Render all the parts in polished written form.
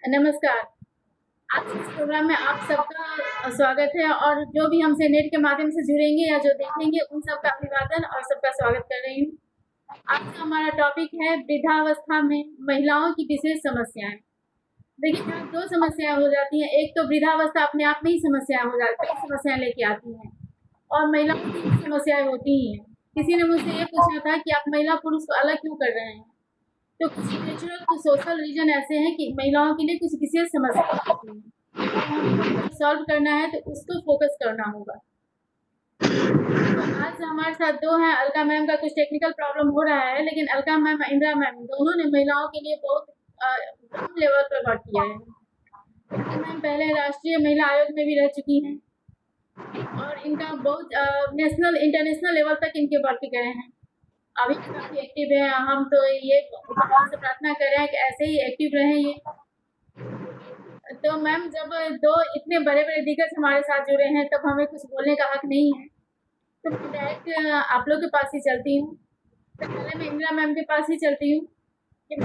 नमस्कार। आज के इस प्रोग्राम में आप सबका स्वागत है और जो भी हमसे नेट के माध्यम से जुड़ेंगे या जो देखेंगे उन सबका अभिवादन और सबका स्वागत कर रही हूँ। आज का हमारा टॉपिक है वृद्धावस्था में महिलाओं की विशेष समस्याएं। देखिए, यहाँ दो समस्याएं हो जाती हैं। एक तो वृद्धावस्था अपने आप में ही समस्याएं हो जाती है, समस्याएं लेके आती हैं और महिलाओं की भी समस्याएं होती ही हैं। किसी ने मुझसे ये पूछा था कि आप महिला पुरुष को अलग क्यों कर रहे हैं। तो कुछ नेचुरल कुछ सोशल रीजन ऐसे हैं कि महिलाओं के लिए कुछ विशेष समस्या होती है, तो हमको सॉल्व करना है तो उसको फोकस करना होगा। तो आज हमारे साथ दो हैं। अलका मैम का कुछ टेक्निकल प्रॉब्लम हो रहा है, लेकिन अलका मैम इंदिरा मैम दोनों ने महिलाओं के लिए बहुत कम लेवल पर वर्क किया है। अलका मैम पहले राष्ट्रीय महिला आयोग में भी रह चुकी हैं और इनका बहुत नेशनल इंटरनेशनल लेवल तक इनके वर्क गए हैं। अभी भी काफी एक्टिव है। हम तो ये भगवान से प्रार्थना कर रहे हैं कि ऐसे ही एक्टिव रहें ये। तो मैम, जब दो इतने बड़े बड़े दिग्गज हमारे साथ जुड़े हैं तब हमें कुछ बोलने का हक नहीं है, तो मैं डायरेक्ट आप लोग के पास ही चलती हूँ। तो पहले मैं इंदिरा मैम के पास ही चलती हूँ कि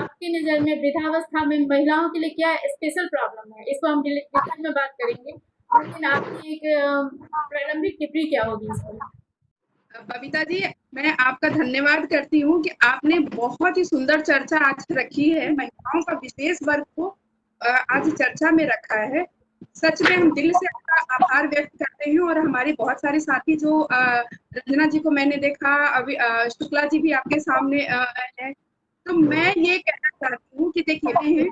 आपकी नज़र में वृद्धावस्था में महिलाओं के लिए क्या स्पेशल प्रॉब्लम है। इसको हम डिटेल में बात करेंगे, लेकिन आपकी एक प्रारंभिक टिप्पणी क्या होगी इस पर। बबीता जी, मैं आपका धन्यवाद करती हूँ कि आपने बहुत ही सुंदर चर्चा आज रखी है। महिलाओं का विशेष वर्ग को आज चर्चा में रखा है। सच में हम दिल से आपका आभार व्यक्त करते हैं और हमारे बहुत सारे साथी जो रंजना जी को मैंने देखा, अभी शुक्ला जी भी आपके सामने है। तो मैं ये कहना चाहती हूँ कि देखिए,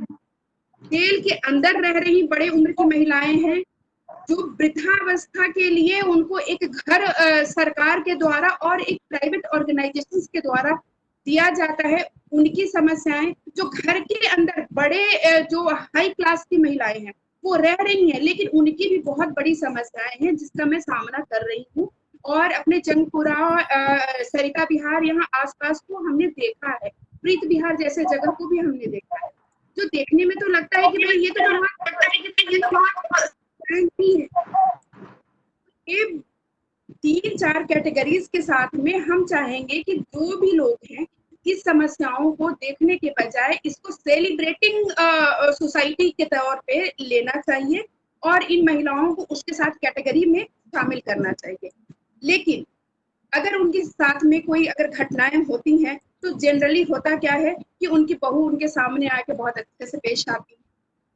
खेल के अंदर रह रही बड़े उम्र की महिलाएं हैं जो वृद्धावस्था के लिए उनको एक घर सरकार के द्वारा और एक प्राइवेट ऑर्गेनाइजेशंस के द्वारा दिया जाता है। उनकी समस्याएं जो घर के अंदर बड़े जो हाई क्लास की महिलाएं हैं वो रह रही हैं, लेकिन उनकी भी बहुत बड़ी समस्याएं हैं जिसका मैं सामना कर रही हूँ। और अपने जंगपुरा, सरिता बिहार, यहाँ आसपास को हमने देखा है। प्रीत बिहार जैसे जगह को भी हमने देखा है, जो देखने में तो लगता है कि भाई ये तो बहुत नहीं है। ये 3-4 कैटेगरीज के साथ में हम चाहेंगे कि जो भी लोग हैं इस समस्याओं को देखने के बजाय इसको सेलिब्रेटिंग सोसाइटी के तौर पे लेना चाहिए और इन महिलाओं को उसके साथ कैटेगरी में शामिल करना चाहिए। लेकिन अगर उनके साथ में कोई अगर घटनाएं होती हैं तो जनरली होता क्या है कि उनकी बहू उनके सामने आके बहुत अच्छे से पेश आती है।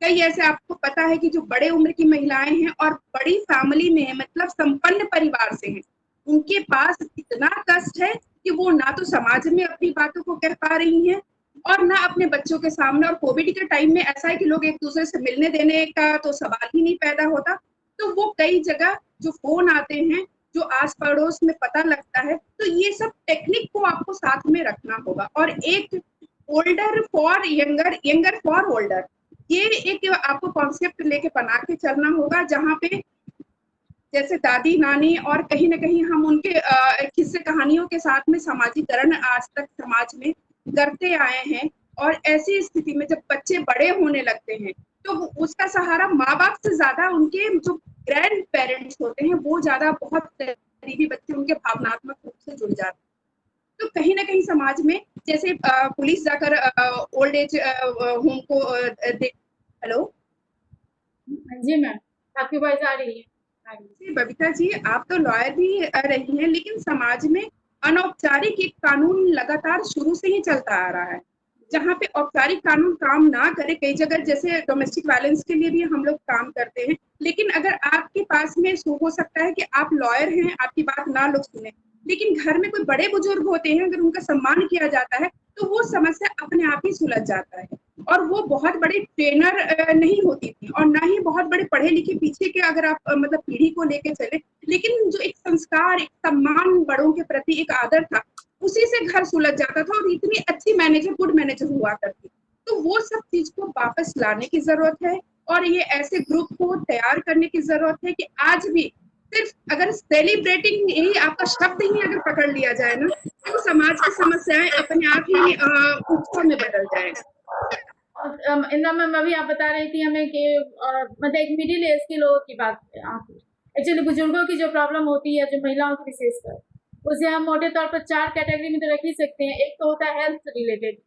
कई ऐसे आपको पता है कि जो बड़े उम्र की महिलाएं हैं और बड़ी फैमिली में है, मतलब संपन्न परिवार से हैं, उनके पास इतना कष्ट है कि वो ना तो समाज में अपनी बातों को कह पा रही हैं और ना अपने बच्चों के सामने। और कोविड के टाइम में ऐसा है कि लोग एक दूसरे से मिलने देने का तो सवाल ही नहीं पैदा होता। तो वो कई जगह जो फोन आते हैं, जो आस पड़ोस में पता लगता है, तो ये सब टेक्निक को आपको साथ में रखना होगा। और एक older for younger, younger for older, ये एक आपको कॉन्सेप्ट लेके बना के चलना होगा, जहाँ पे जैसे दादी नानी और कहीं ना कहीं हम उनके किस्से कहानियों के साथ में समाजीकरण आज तक समाज में करते आए हैं। और ऐसी स्थिति में जब बच्चे बड़े होने लगते हैं तो उसका सहारा माँ बाप से ज्यादा उनके जो ग्रैंड पेरेंट्स होते हैं वो ज्यादा, बहुत करीबी बच्चे उनके भावनात्मक रूप से जुड़ जाते हैं। तो कहीं ना कहीं समाज में जैसे पुलिस जाकर ओल्ड एज होम को हेलो। जी मैम, आपकी वॉइस आ रही है। जी बबीता जी, आप तो लॉयर भी रही हैं, लेकिन समाज में अनौपचारिक एक कानून लगातार शुरू से ही चलता आ रहा है, जहाँ पे औपचारिक कानून काम ना करे। कई जगह जैसे डोमेस्टिक वायलेंस के लिए भी हम लोग काम करते हैं, लेकिन अगर आपके पास में हो सकता है कि आप लॉयर हैं, आपकी बात ना लोग सुने, लेकिन घर में कोई बड़े बुजुर्ग होते हैं, अगर उनका सम्मान किया जाता है तो वो समस्या अपने आप ही सुलझ जाता है। और वो बहुत बड़े ट्रेनर नहीं होती थी और ना ही बहुत बड़े पढ़े लिखे पीछे के, अगर आप मतलब पीढ़ी को लेके चले, लेकिन जो एक संस्कार, एक सम्मान, बड़ों के प्रति एक आदर था, उसी से घर सुलझ जाता था और इतनी अच्छी मैनेजर, गुड मैनेजर हुआ करती। तो वो सब चीज को वापस लाने की जरूरत है और ये ऐसे ग्रुप को तैयार करने की जरूरत है कि आज भी सिर्फ अगर सेलिब्रेटिंग यही आपका शब्द ही अगर पकड़ लिया जाए ना, तो समाज की समस्याएं अपने आप ही उत्सव में बदल जाएगा। इंदिरा मैम, अभी आप बता रही थी हमें कि मतलब एक मिडिल एज के लोगों की बात, एक्चुअली बुजुर्गों की जो प्रॉब्लम होती है, जो महिलाओं की विशेषकर, उसे हम मोटे तौर पर 4 कैटेगरी में तो रख ही सकते हैं। एक तो होता है हेल्थ रिलेटेड,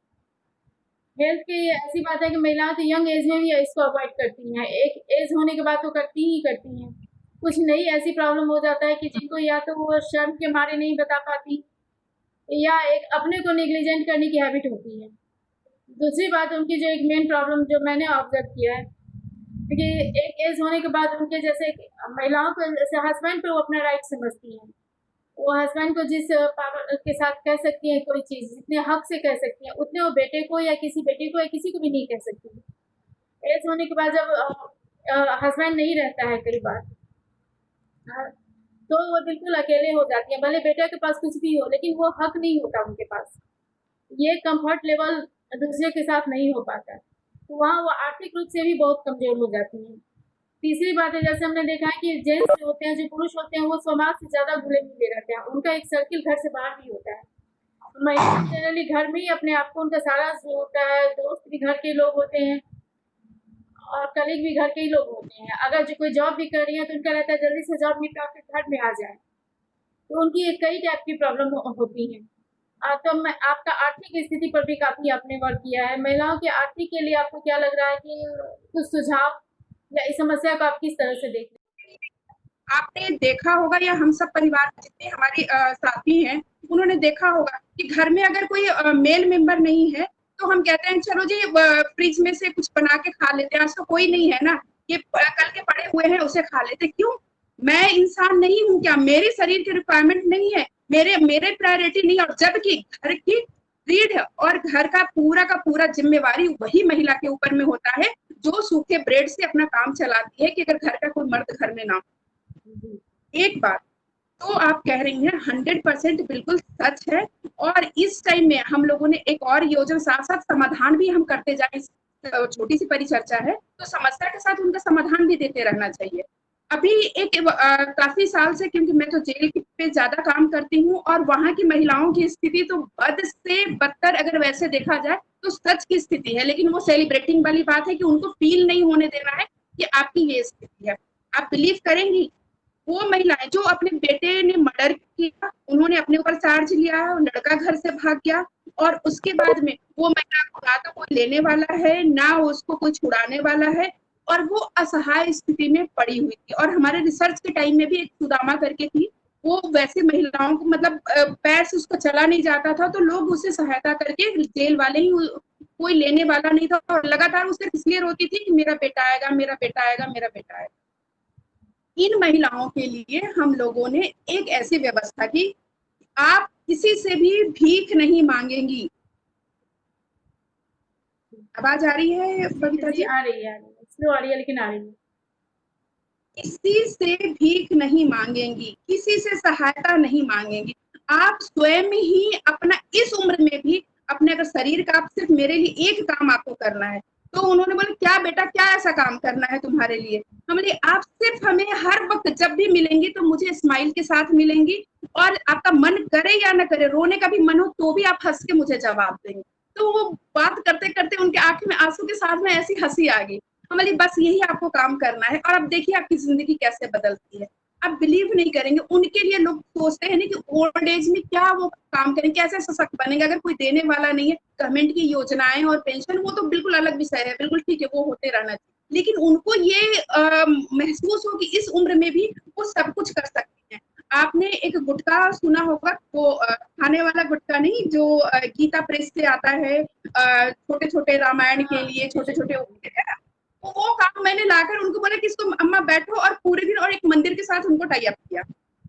हेल्थ की ऐसी बात है कि महिलाएं तो यंग एज में भी इसको अवॉइड करती हैं, एक एज होने के बाद तो करती ही करती हैं। कुछ नई ऐसी प्रॉब्लम हो जाता है कि जिनको या तो वो शर्म के मारे नहीं बता पाती, या एक अपने को नेग्लिजेंट करने की हैबिट होती है। दूसरी बात, उनकी जो एक मेन प्रॉब्लम जो मैंने ऑब्जर्व किया है, क्योंकि एक एज होने के बाद उनके जैसे महिलाओं को जैसे हस्बैंड पे वो अपना राइट समझती हैं, वो हस्बैंड को जिस पावर के साथ कह सकती हैं कोई चीज़, जितने हक से कह सकती हैं, उतने वो बेटे को या किसी बेटी को या किसी को भी नहीं कह सकती। एज होने के बाद जब हस्बैंड नहीं रहता है कई बार, हाँ, तो वो बिल्कुल अकेले हो जाती है, भले बेटे के पास कुछ भी हो लेकिन वो हक नहीं होता उनके पास, ये कंफर्ट लेवल दूसरे के साथ नहीं हो पाता, तो वहाँ वो आर्थिक रूप से भी बहुत कमजोर हो जाती हैं। तीसरी बात है, जैसे हमने देखा है कि जेंट्स जो होते हैं, जो पुरुष होते हैं, वो समाज से ज्यादा घुले मिले रहते हैं, उनका एक सर्किल घर से बाहर भी होता है। महिला जनरली घर में ही अपने आप को, उनका सारा जो होता है, दोस्त भी घर के लोग होते हैं और कलीग भी घर के ही लोग होते हैं। अगर जो कोई जॉब भी कर रही है तो उनका रहता है जल्दी से जॉब निपटा के घर में आ जाए, तो उनकी एक कई टाइप की प्रॉब्लम होती है। तो मैं आपका आर्थिक स्थिति पर भी काफी आपने वर्क किया है, महिलाओं की आर्थिक के लिए आपको क्या लग रहा है कि कुछ सुझाव, या इस समस्या को आप किस तरह से देख रहे आपने देखा होगा या हम सब परिवार में जितने हमारे साथी हैं उन्होंने देखा होगा कि घर में अगर कोई मेल मेंबर नहीं है तो हम कहते हैं चलो जी फ्रिज में से कुछ बना के खा लेते हैं, आज तो कोई नहीं है ना, ये कल के पड़े हुए हैं उसे खा लेते। क्यों? मैं इंसान नहीं हूँ क्या? मेरे शरीर की रिक्वायरमेंट नहीं है, मेरे मेरे प्रायोरिटी नहीं? और जबकि घर की रीढ़ और घर का पूरा जिम्मेवारी वही महिला के ऊपर में होता है जो सूखे ब्रेड से अपना काम चलाती है कि अगर घर का कोई मर्द घर में ना हैं? एक बात तो आप कह रही हैं 100% बिल्कुल सच है। और इस टाइम में हम लोगों ने एक और योजना साथ साथ समाधान भी हम करते जाए, छोटी सी परिचर्चा है तो समस्या के साथ उनका समाधान भी देते रहना चाहिए। अभी एक काफी साल से, क्योंकि मैं तो जेल पे ज्यादा काम करती हूँ और वहां की महिलाओं की स्थिति तो बद से बदतर अगर वैसे देखा जाए तो सच की स्थिति है, लेकिन वो सेलिब्रेटिंग वाली बात है कि उनको फील नहीं होने देना है कि आपकी ये स्थिति है। आप बिलीव करेंगी वो महिलाएं जो अपने बेटे ने मर्डर किया, उन्होंने अपने ऊपर चार्ज लिया, लड़का घर से भाग गया और उसके बाद में वो महिला को ना तो कोई लेने वाला है ना उसको कोई छुड़ाने वाला है और वो असहाय स्थिति में पड़ी हुई थी। और हमारे रिसर्च के टाइम में भी एक सुदामा करके थी, वो वैसे महिलाओं को मतलब पैर से उसको चला नहीं जाता था तो लोग उसे सहायता करके जेल वाले ही, कोई लेने वाला नहीं था और लगातार उसे इसलिए रोती थी कि मेरा बेटा आएगा, मेरा बेटा आएगा, मेरा बेटा आएगा। इन महिलाओं के लिए हम लोगों ने एक ऐसी व्यवस्था की, आप किसी से भी भीख नहीं मांगेंगी। आवाज आ रही है बबीता जी, जी? आ रही है, स्लो आ रही है लेकिन आ रही है। किसी से भीख नहीं मांगेंगी, किसी से सहायता नहीं मांगेंगी। आप स्वयं ही अपना इस उम्र में भी अपने अगर शरीर का, आप सिर्फ मेरे लिए एक काम आपको करना है, तो उन्होंने बोला क्या बेटा क्या ऐसा काम करना है तुम्हारे लिए? हमने आप सिर्फ हमें हर वक्त जब भी मिलेंगी तो मुझे स्माइल के साथ मिलेंगी और आपका मन करे या ना करे, रोने का भी मन हो तो भी आप हंस के मुझे जवाब देंगे। तो वो बात करते करते उनके आंखें में आंसू के साथ में ऐसी हंसी आ गई। हमारी बस यही आपको काम करना है और अब देखिए आपकी जिंदगी कैसे बदलती है। आप बिलीव नहीं करेंगे, उनके लिए लोग सोचते हैं ना कि ओल्ड एज में क्या वो काम करेंगे, कैसे सशक्त बनेंगे अगर कोई देने वाला नहीं है। गवर्नमेंट की योजनाएं और पेंशन वो तो बिल्कुल अलग विषय है, बिल्कुल ठीक है, वो होते रहना चाहिए, लेकिन उनको ये महसूस हो कि इस उम्र में भी वो सब कुछ कर सकती हैं। आपने एक गुटखा सुना होगा, वो खाने वाला गुटखा नहीं जो गीता प्रेस से आता है, छोटे छोटे रामायण के लिए छोटे छोटे, तो वो काम मैंने लाकर उनको बोला कि इसको अम्मा बैठो और पूरे दिन, और एक मंदिर के साथ उनको टाई अप किया,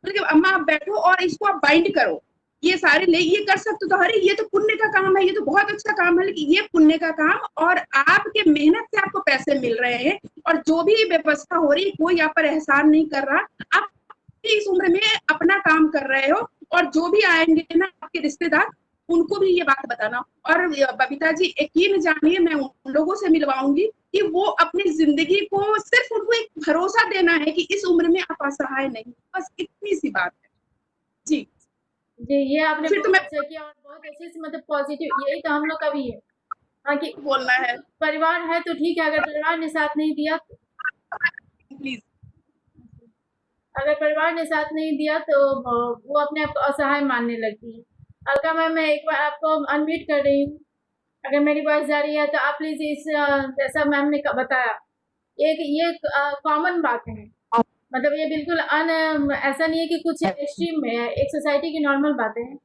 मतलब अम्मा आप बैठो और इसको आप बाइंड करो, ये सारे ले ये कर सकते हो। तो अरे ये तो पुण्य का काम है, ये तो बहुत अच्छा काम है, लेकिन ये पुण्य का काम और आपके मेहनत से आपको पैसे मिल रहे हैं और जो भी व्यवस्था हो रही कोई यहाँ पर एहसान नहीं कर रहा। आप इस उम्र में अपना काम कर रहे हो और जो भी आएंगे ना आपके रिश्तेदार उनको भी ये बात बताना। और बबीता जी यकीन जानिए मैं उन लोगों से मिलवाऊंगी कि वो अपनी जिंदगी को सिर्फ उनको एक भरोसा देना है कि इस उम्र में आप असहाय नहीं, बस इतनी सी बात है जी। जी, ये आपने फिर तो बहुत मैं अच्छा किया और बहुत अच्छे से मतलब पॉजिटिव, यही तो हम लोग का भी है। हाँ, कि बोलना है परिवार है तो ठीक है, अगर परिवार ने साथ नहीं दिया तो, प्लीज। अगर परिवार ने साथ नहीं दिया तो वो अपने आप को असहाय मानने लगती है। अलका मैम, मैं एक बार आपको अनम्यूट कर रही हूँ। अगर मेरी वॉइस जा रही है तो आप प्लीज इस जैसा मैम ने बताया, ये कॉमन बात है, मतलब ये बिल्कुल ऐसा नहीं है कि कुछ एक्सट्रीम में है, एक सोसाइटी की नॉर्मल बातें हैं।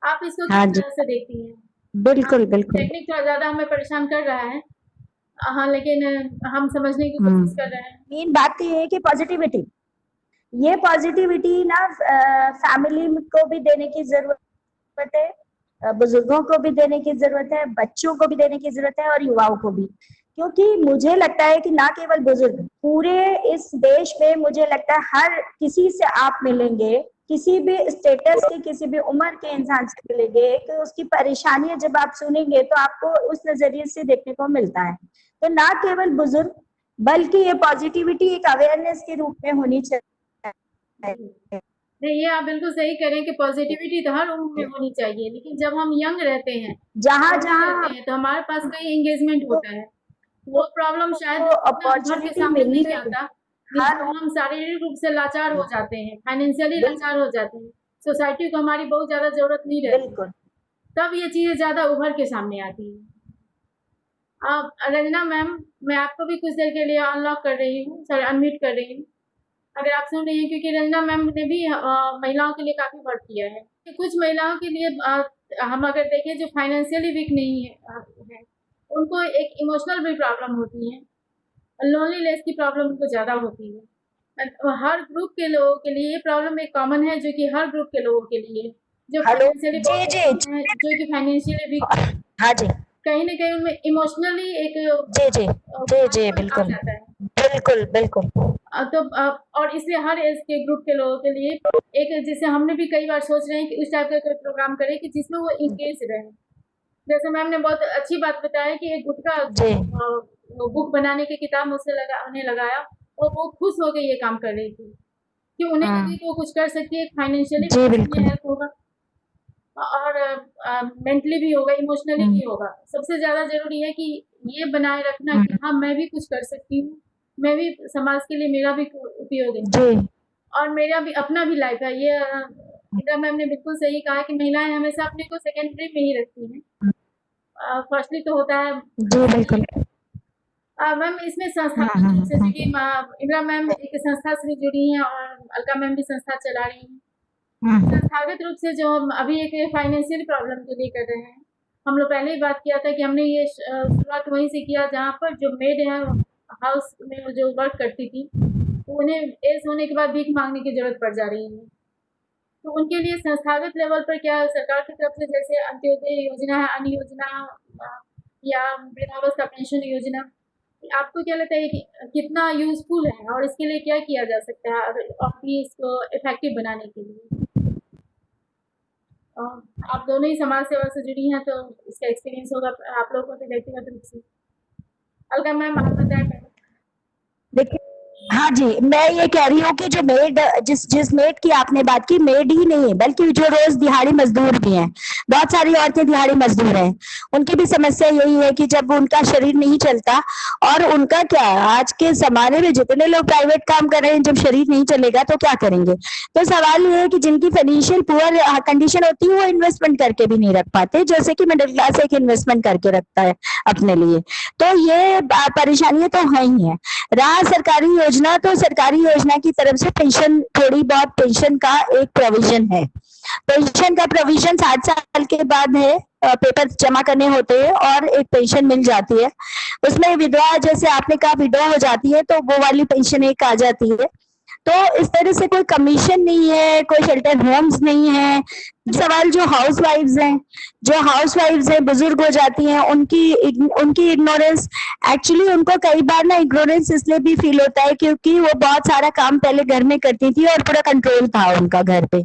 आप इसको हाँ किस जी, तरह से देखती हैं? बिल्कुल बिल्कुल। टेक्निक थोड़ा ज्यादा हमें परेशान कर रहा है, हाँ, लेकिन हम समझने की कोशिश कर रहे हैं। मेन बात तो ये है कि पॉजिटिविटी, ये पॉजिटिविटी ना फैमिली को भी देने की जरूरत है, बुजुर्गों को भी देने की जरूरत है, बच्चों को भी देने की जरूरत है और युवाओं को भी। क्योंकि मुझे लगता है कि ना केवल बुजुर्ग, पूरे इस देश में मुझे लगता है हर किसी से आप मिलेंगे, किसी भी स्टेटस के, किसी भी उम्र के इंसान से मिलेंगे, तो उसकी परेशानियां जब आप सुनेंगे तो आपको उस नजरिए से देखने को मिलता है। तो ना केवल बुजुर्ग, बल्कि ये पॉजिटिविटी एक अवेयरनेस के रूप में होनी चाहिए। नहीं, ये आप बिल्कुल सही कह रहे हैं कि पॉजिटिविटी तो हर उम्र में होनी चाहिए, लेकिन जब हम यंग रहते हैं, जहाँ रहते जहाँ हैं, तो हमारे पास कई एंगेजमेंट होता है, वो प्रॉब्लम शायद उतना उभर के अपॉर्चुनिटी सामने मिली नहीं आता, जिसमें हम शारीरिक रूप से लाचार हो जाते हैं, फाइनेंशियली लाचार हो जाते हैं, सोसाइटी को हमारी बहुत ज्यादा जरूरत नहीं रहती, बिल्कुल। तब ये चीजें ज्यादा उभर के सामने आती है। अब रंजना मैम, मैं आपको भी कुछ देर के लिए अनलॉक कर रही हूँ, सॉरी अनम्यूट कर रही हूँ, अगर आप सुन रही हैं, क्योंकि रंजना मैम ने भी महिलाओं के लिए काफी वर्क किया है। कुछ महिलाओं के लिए हम अगर देखें जो फाइनेंशियली वीक नहीं है, उनको एक इमोशनल भी प्रॉब्लम होती है, लोनलीनेस की प्रॉब्लम उनको ज्यादा होती है। हर ग्रुप के लोगों के लिए ये प्रॉब्लम एक कॉमन है, जो कि हर ग्रुप के लोगों के लिए, जो फाइनेंशियली जो कि फाइनेंशियली वीक, हाँ जी, कहीं ना कहीं उनमें इमोशनली एक जी जी जी जी, बिल्कुल जाता है। बिल्कुल बिल्कुल। तो और इसलिए हर एज के ग्रुप के लोगों के लिए एक, जैसे हमने भी कई बार सोच रहे हैं कि उस टाइप का कोई प्रोग्राम करें कि जिसमें वो इंगेज रहे। जैसे मैम ने बहुत अच्छी बात बताया कि एक गुटका बुक बनाने की किताब मुझसे उन्हें लगाया और वो खुश हो गई ये काम कर रही थी, कि उन्हें लगी कि वो कुछ कर सकती है, फाइनेंशियली हेल्प होगा और मेंटली भी होगा, इमोशनली भी होगा। सबसे ज्यादा जरूरी है कि ये बनाए रखना कि हाँ मैं भी कुछ कर सकती हूँ, मैं भी समाज के लिए मेरा भी उपयोग है और मेरा भी अपना भी लाइफ है। ये इंदिरा मैम ने बिल्कुल सही कहा कि महिलाएं हमेशा अपने को सेकेंडरी में ही रखती हैं, फर्स्टली तो होता है जी बिल्कुल। मैम इसमें संस्था, जैसे कि इंदिरा मैम एक संस्था से जुड़ी हैं और अलका मैम भी संस्था चला रही हैं। संस्थागत रूप से जो हम अभी एक फाइनेंशियल प्रॉब्लम के लिए कर रहे हैं, हम लोग पहले ही बात किया था कि हमने ये शुरुआत वहीं से किया जहाँ पर जो मेड है हाउस में जो वर्क करती थी, तो उन्हें एज होने के बाद भीख मांगने की जरूरत पड़ जा रही है। तो उनके लिए संस्थागत लेवल पर क्या सरकार की तरफ से, जैसे अंत्योदय योजना है, अन्य योजना या वृद्धावस्था पेंशन योजना, आपको क्या लगता है कि कितना यूजफुल है और इसके लिए क्या किया जा सकता है और भी इसको इफेक्टिव बनाने के लिए? आप दोनों ही समाज सेवा से जुड़ी हैं तो इसका एक्सपीरियंस होगा आप लोगों को तो व्यक्तिगत रूप से। अलका मैम आप बताएं। देखिए, हाँ जी, मैं ये कह रही हूँ कि जो मेड, जिस मेड की आपने बात की, मेड ही नहीं बल्कि जो रोज दिहाड़ी मजदूर भी हैं, बहुत सारी औरतें दिहाड़ी मजदूर हैं, उनकी भी समस्या यही है कि जब उनका शरीर नहीं चलता, और उनका क्या, आज के जमाने में जितने लोग प्राइवेट काम कर रहे हैं, जब शरीर नहीं चलेगा तो क्या करेंगे। तो सवाल ये है कि जिनकी फाइनेंशियल पुअर कंडीशन होती है वो इन्वेस्टमेंट करके भी नहीं रख पाते, जैसे कि मिडिल क्लास एक इन्वेस्टमेंट करके रखता है अपने लिए। तो ये परेशानियां तो है ही है। रहा सरकारी योजना, तो सरकारी योजना की तरफ से पेंशन, थोड़ी बहुत पेंशन का एक प्रोविजन है। पेंशन का प्रोविजन 60 साल के बाद है, पेपर जमा करने होते हैं और एक पेंशन मिल जाती है। उसमें विधवा, जैसे आपने कहा विधवा हो जाती है तो वो वाली पेंशन एक आ जाती है। तो इस तरह से कोई कमीशन नहीं है, कोई शेल्टर होम्स नहीं है। सवाल जो हाउस वाइफ्स हैं, बुजुर्ग हो जाती हैं, उनकी इग्नोरेंस, एक्चुअली उनको कई बार ना इग्नोरेंस इसलिए भी फील होता है क्योंकि वो बहुत सारा काम पहले घर में करती थी और पूरा कंट्रोल था उनका घर पे।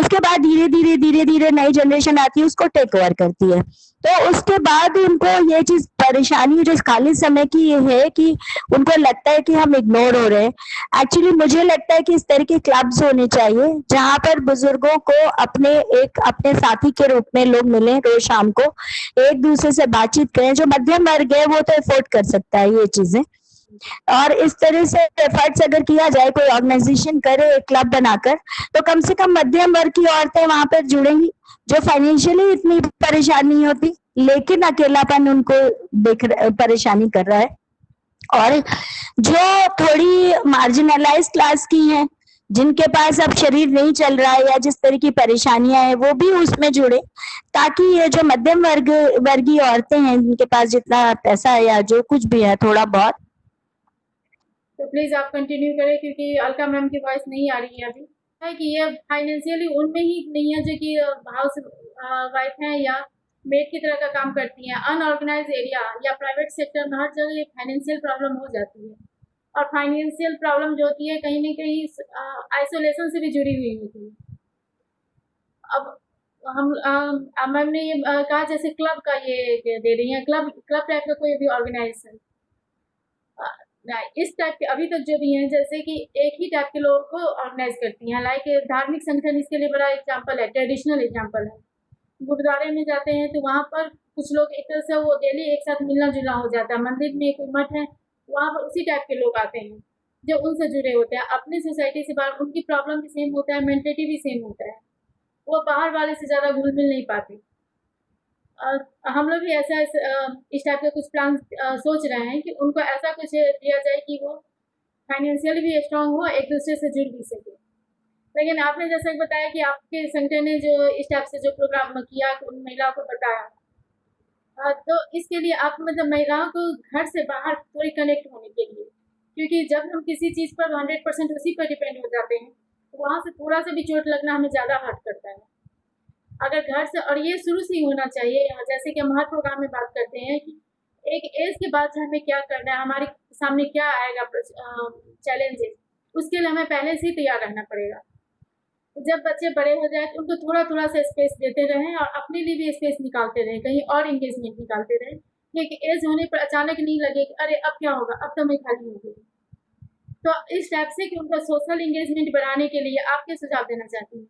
उसके बाद धीरे धीरे नई जनरेशन आती है, उसको टेक ओवर करती है। तो उसके बाद उनको ये चीज परेशानी जो खाली समय की ये है कि उनको लगता है कि हम इग्नोर हो रहे हैं। एक्चुअली मुझे लगता है कि इस तरह के क्लब्स होने चाहिए जहां पर बुजुर्गों को अपने साथी के रूप में लोग मिलें, रोज शाम को एक दूसरे से बातचीत करें। जो मध्यम वर्ग है वो तो एफोर्ड कर सकता है ये चीजें, और इस तरह से एफर्ट्स अगर किया जाए, कोई ऑर्गेनाइजेशन करे एक क्लब बनाकर, तो कम से कम मध्यम वर्ग की औरतें वहां पर जुड़ेंगी, जो फाइनेंशियली इतनी परेशान नहीं होती, लेकिन अकेलापन उनको परेशानी कर रहा है। और जो थोड़ी मार्जिनलाइज क्लास की हैं, जिनके पास अब शरीर नहीं चल रहा है या जिस तरह की परेशानियां हैं, वो भी उसमें जुड़े, ताकि ये जो मध्यम वर्गीय औरतें हैं, जिनके पास जितना पैसा है या जो कुछ भी है थोड़ा बहुत। तो प्लीज आप कंटिन्यू करें, क्योंकि अलका मैम की वॉइस नहीं आ रही है अभी। है कि ये फाइनेंशियली उनमें ही नहीं है जो कि हाउस वाइफ हैं या मेड की तरह का काम करती हैं। अनऑर्गेनाइज एरिया या प्राइवेट सेक्टर में हर जगह ये फाइनेंशियल प्रॉब्लम हो जाती है, और फाइनेंशियल प्रॉब्लम जो होती है कहीं ना कहीं आइसोलेशन से भी जुड़ी हुई होती है। अब हम मैम ने ये कहा जैसे क्लब का ये दे रही है, क्लब टाइप का कोई भी ऑर्गेनाइजेशन इस टाइप के अभी तक जो भी हैं, जैसे कि एक ही टाइप के लोगों को ऑर्गेनाइज करती हैं। लाइक धार्मिक संगठन इसके लिए बड़ा एग्जाम्पल है, ट्रेडिशनल एग्जाम्पल है। गुरुद्वारे में जाते हैं तो वहाँ पर कुछ लोग एक तरह से वो डेली एक साथ मिलना जुलना हो जाता है। मंदिर में कोई मठ है, वहाँ पर उसी टाइप के लोग आते हैं जो उनसे जुड़े होते हैं। अपनी सोसाइटी से बाहर उनकी प्रॉब्लम भी सेम होता है, मेंटेलिटी भी सेम होता है, वो बाहर वाले से ज़्यादा घुल मिल नहीं पाते। हम लोग भी ऐसा इस टाइप का कुछ प्लान सोच रहे हैं कि उनको ऐसा कुछ दिया जाए कि वो फाइनेंशियली भी स्ट्रांग हो, एक दूसरे से जुड़ भी सके। लेकिन आपने जैसा कि बताया कि आपके संगठन ने जो इस टाइप से जो प्रोग्राम किया उन महिलाओं को बताया, तो इसके लिए आप मतलब महिलाओं को घर से बाहर थोड़ी कनेक्ट होने के लिए, क्योंकि जब हम किसी चीज़ पर 100% उसी पर डिपेंड हो जाते हैं तो वहाँ से थोड़ा सा भी चोट लगना हमें ज़्यादा हर्ट करता है। अगर घर से, और ये शुरू से ही होना चाहिए, जैसे कि हम हर प्रोग्राम में बात करते हैं कि एक एज के बाद हमें क्या करना है, हमारे सामने क्या आएगा चैलेंजेस, उसके लिए हमें पहले से ही तैयार रहना पड़ेगा। तो जब बच्चे बड़े हो जाए तो उनको थोड़ा थोड़ा सा स्पेस देते रहें और अपने लिए भी स्पेस निकालते रहें, कहीं और इंगेजमेंट निकालते रहें। क्योंकि एज होने पर अचानक नहीं लगे कि अरे अब क्या होगा, अब तो मैं खाली हो गई। तो इस टाइप से कि उनका सोशल इंगेजमेंट बढ़ाने के लिए आप क्या सुझाव देना चाहती हैं?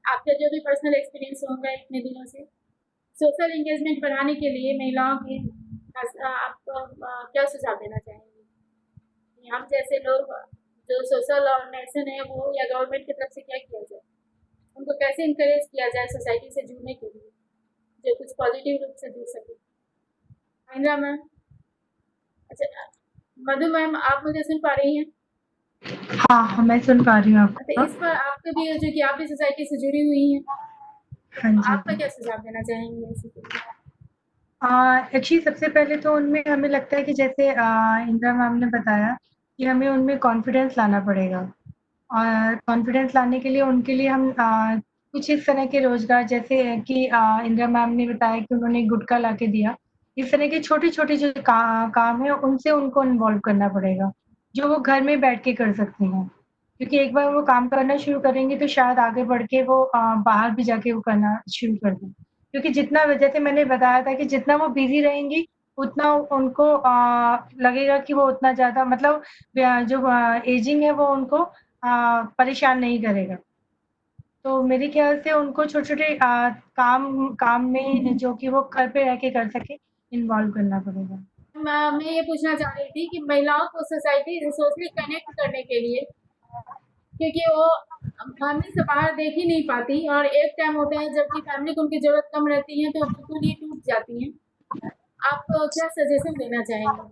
आपके जो भी पर्सनल एक्सपीरियंस होंगे इतने दिनों से, सोशल इंगेजमेंट बढ़ाने के लिए महिलाओं के आप क्या सुझाव देना चाहेंगे? हम जैसे लोग जो सोशल ऑर्गेनाइजेशन है वो या गवर्नमेंट की तरफ से क्या किया जाए, उनको कैसे इंकरेज किया जाए सोसाइटी से जुड़ने के लिए, जो कुछ पॉजिटिव रूप से जुड़ सके? महिंद्रा मैम, अच्छा मधु मैम, आप मुझे सुन पा रही हैं? हाँ, मैं सुन पा रही हूँ आपको। तो इस पर आपके भी जो कि आप भी सोसाइटी से जुड़ी हुई हैं, हाँ जी। आपका क्या सुझाव देना चाहेंगे इसी के लिए? एक्चुअली सबसे पहले तो उनमें हमें लगता है कि जैसे इंदिरा मैम ने बताया कि हमें उनमें कॉन्फिडेंस लाना पड़ेगा, और कॉन्फिडेंस लाने के लिए उनके लिए हम कुछ इस तरह के रोजगार, जैसे कि इंदिरा मैम ने बताया कि उन्होंने गुटखा ला के दिया, इस तरह के छोटे छोटे जो काम है उनसे उनको इन्वॉल्व करना पड़ेगा, जो वो घर में बैठ के कर सकती हैं। क्योंकि एक बार वो काम करना शुरू करेंगे तो शायद आगे बढ़ के वो बाहर भी जाके वो करना शुरू कर दें। क्योंकि जितना, जैसे मैंने बताया था कि जितना वो बिजी रहेंगी उतना उनको लगेगा कि वो उतना ज़्यादा, मतलब जो एजिंग है वो उनको परेशान नहीं करेगा। तो मेरे ख्याल से उनको छोटे-छोटे काम में जो कि वो घर पे रह के कर सके, इन्वॉल्व करना पड़ेगा। मैं ये पूछना चाह रही थी कि महिलाओं को सोसाइटी से सोशली कनेक्ट करने के लिए, क्योंकि वो फैमिली से बाहर देख ही नहीं पाती, और एक टाइम होता है जबकि फैमिली को उनकी ज़रूरत कम रहती है तो बिल्कुल ही टूट जाती हैं। आप क्या सजेशन देना चाहेंगे?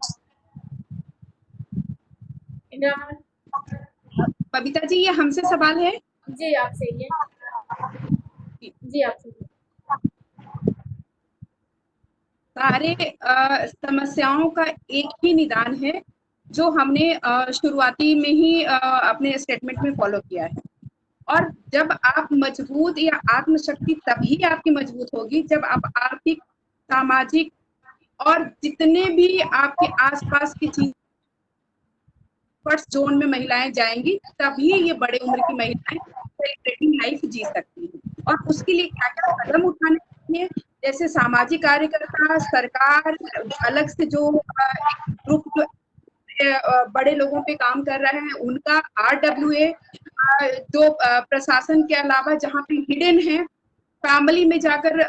इंदिरा मैम? बबीता जी, ये हमसे सवाल है? जी आपसे ही है। जी आपसे ही। सारे समस्याओं का एक ही निदान है, जो हमने शुरुआती में ही अपने स्टेटमेंट में फॉलो किया है। और जब आप मजबूत या आत्मशक्ति तभी आपकी मजबूत होगी जब आप आर्थिक, सामाजिक और जितने भी आपके आसपास की चीज फर्स्ट जोन में महिलाएं जाएंगी, तभी ये बड़े उम्र की महिलाएं सेलिब्रेटिंग लाइफ जी सकती हैं। और उसके लिए क्या क्या कदम उठाने चाहिए, जैसे सामाजिक कार्यकर्ता, सरकार, अलग से जो ग्रुप बड़े लोगों पे काम कर रहा है उनका, RWA, जो प्रशासन के अलावा जहाँ पे हिडन है, फैमिली में जाकर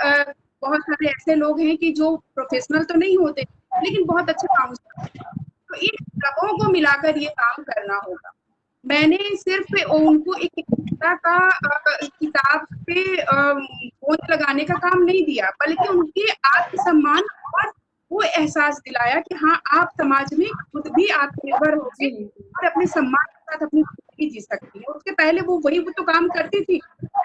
बहुत सारे ऐसे लोग हैं कि जो प्रोफेशनल तो नहीं होते लेकिन बहुत अच्छे काउंसलर हैं। तो इन सबों को मिलाकर ये काम करना होगा। मैंने सिर्फ उनको एक किताब पे गोंद लगाने का काम नहीं दिया, बल्कि उनके आत्मसम्मान और वो एहसास दिलाया कि हाँ, आप समाज में खुद भी आत्मनिर्भर होके और अपने सम्मान के साथ अपनी जिंदगी जी सकती है। उसके पहले वो तो काम करती थी।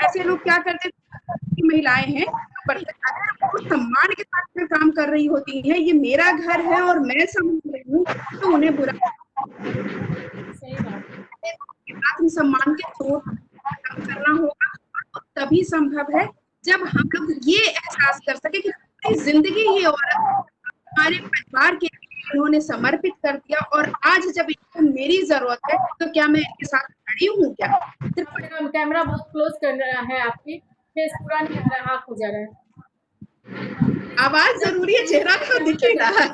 ऐसे लोग क्या करते थे, महिलाएं हैं, पर अगर वो सम्मान के साथ में काम कर रही होती है, ये मेरा घर है और मैं संभाल रही हूँ, तो उन्हें बुरा आत्मसम्मान के तौर काम करना होगा। तो तभी संभव है जब हम लोग ये एहसास कर सके कि पूरी जिंदगी ये औरत हमारे परिवार के लिए इन्होंने समर्पित कर दिया, और आज जब इनको मेरी जरूरत है तो क्या मैं इनके साथ खड़ी हूँ क्या? कैमरा बहुत क्लोज कर रहा है, आपकी फेस पूरा नहीं आ रहा, हाफ हो जा रहा है। आवाज जरूरी है, चेहरा तो दिख ही रहा है।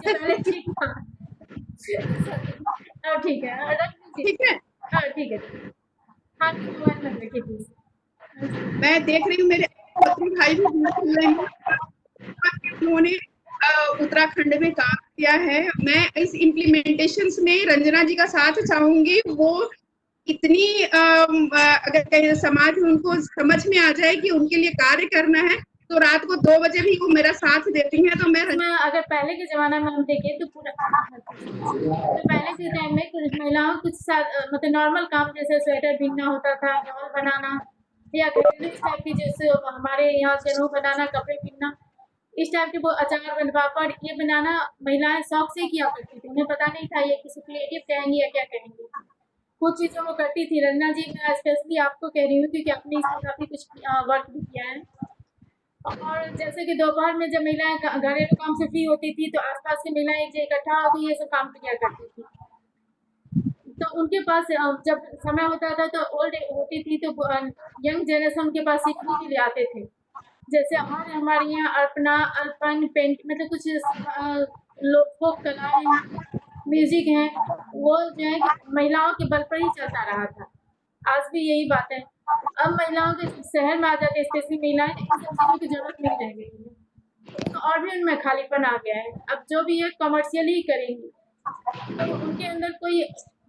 ठीक है, ठीक है, हाँ ठीक है। हाँ, मोबाइल नंबर की प्लीज। मैं देख रही हूँ मेरे भाई भी बोल रहे हैं, उन्होंने उत्तराखंड में काम किया है। मैं इस इम्प्लीमेंटेशंस में रंजना जी का साथ चाहूंगी। वो इतनी अगर कहीं समाज में उनको समझ में आ जाए कि उनके लिए कार्य करना है, तो रात को 2 बजे भी वो मेरा साथ देती हैं। तो मैं अगर पहले के जमाना में हम देखें तो पूरा तो पहले के टाइम में कुछ महिलाओं कुछ मतलब नॉर्मल काम जैसे स्वेटर बीनना होता था, डॉल बनाना या इस टाइप की, जैसे हमारे यहाँ गेहूं बनाना, कपड़े बीनना, इस टाइप के वो अचार पापड़ ये बनाना महिलाएं शौक से किया करती थी। उन्हें पता नहीं था ये किसी क्रिएटिव कहेंगे या क्या कहेंगे। कुछ चीज़ों को करती थी। रंजना जी मैं स्पेशली आपको कह रही हूँ क्योंकि आपने इसमें काफ़ी कुछ वर्क भी किया है। और जैसे कि दोपहर में जब महिलाएं घरेलू काम से फ्री होती थी तो आसपास की महिलाएं एक जगह इकट्ठा होकर ये सब काम किया करती थी। तो उनके पास जब समय होता था तो ओल्ड होती थी तो यंग जनरेशन के पास सीखने के लिए आते थे। जैसे हमारे यहाँ अर्पण पेंट मतलब कुछ लोक कलाएं हैं, म्यूजिक हैं, वो जो है महिलाओं के बल पर ही चलता रहा था। आज भी यही बात है। अब महिलाओं के शहर में आ जाते हैं, स्पेशली महिलाएं, इन सब चीज़ों की जरूरत नहीं रह गई है, तो और भी उनमें खालीपन आ गया है। अब जो भी है कमर्शियल ही करेंगी, तो उनके अंदर कोई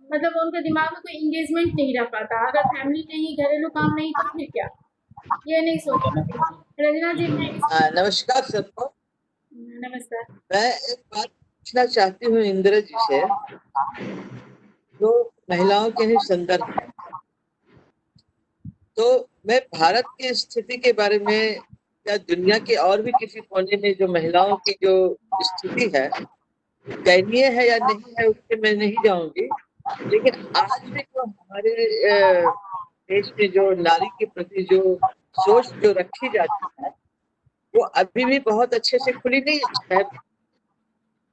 मतलब उनके दिमाग में कोई इंगेजमेंट नहीं रह पाता। अगर फैमिली नहीं, घरेलू काम नहीं, तो फिर क्या, ये नहीं सोचना। रंजना जी नमस्कार सबको। नमस्कार। मैं एक बात पूछना चाहती हूँ इंदिरा जी से, जो महिलाओं के ही संदर्भ में। तो मैं भारत की स्थिति के बारे में या दुनिया के और भी किसी कोने में जो महिलाओं की जो स्थिति है, दयनीय है या नहीं है, उससे मैं नहीं जाऊंगी। लेकिन आज भी जो हमारे देश में जो नारी के प्रति जो सोच जो रखी जाती है, वो अभी भी बहुत अच्छे से खुली नहीं है।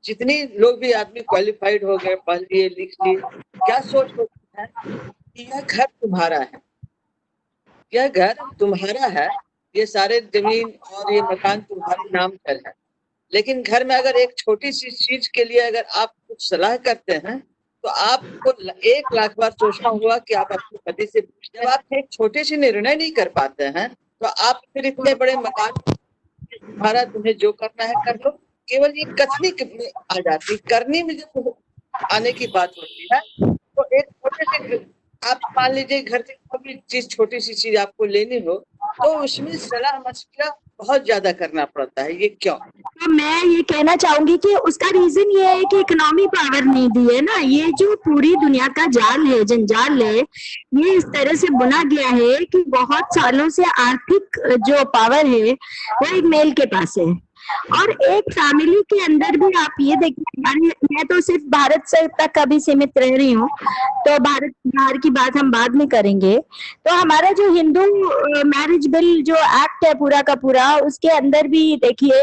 जितनी लोग भी आदमी क्वालिफाइड हो गए, पढ़ लिए, लिख लिए, क्या सोच होती है कि यह घर तुम्हारा है, यह घर तुम्हारा है, ये सारे जमीन और ये मकान तुम्हारे नाम पर है। लेकिन घर में अगर एक छोटी सी चीज के लिए अगर आप कुछ सलाह करते हैं तो आपको 1 लाख बार सोचना होगा कि आप अपने पति से, जब आप एक छोटे से निर्णय नहीं कर पाते हैं तो आप फिर इतने बड़े मकान, तुम्हारा, तुम्हें जो करना है कर लो। केवल ये कथनी में आ जाती, करनी में जब आने की बात होती है तो एक छोटे से, आप मान लीजिए घर की कोई चीज, छोटी सी चीज आपको लेनी हो तो उसमें सलाह मशवरा बहुत ज्यादा करना पड़ता है। ये क्यों? तो मैं ये कहना चाहूंगी कि उसका रीजन ये है कि इकोनॉमी पावर नहीं दी है ना। ये जो पूरी दुनिया का जाल है, जंजाल है, ये इस तरह से बुना गया है कि बहुत सालों से आर्थिक जो पावर है वो एक मेल के पास है। और एक फैमिली के अंदर भी आप ये देखिए, मैं तो सिर्फ भारत से तक अभी सीमित रह रही हूँ, तो भारत बाहर की बात हम बाद में करेंगे। तो हमारा जो हिंदू मैरिज बिल जो एक्ट है पूरा का पूरा, उसके अंदर भी देखिए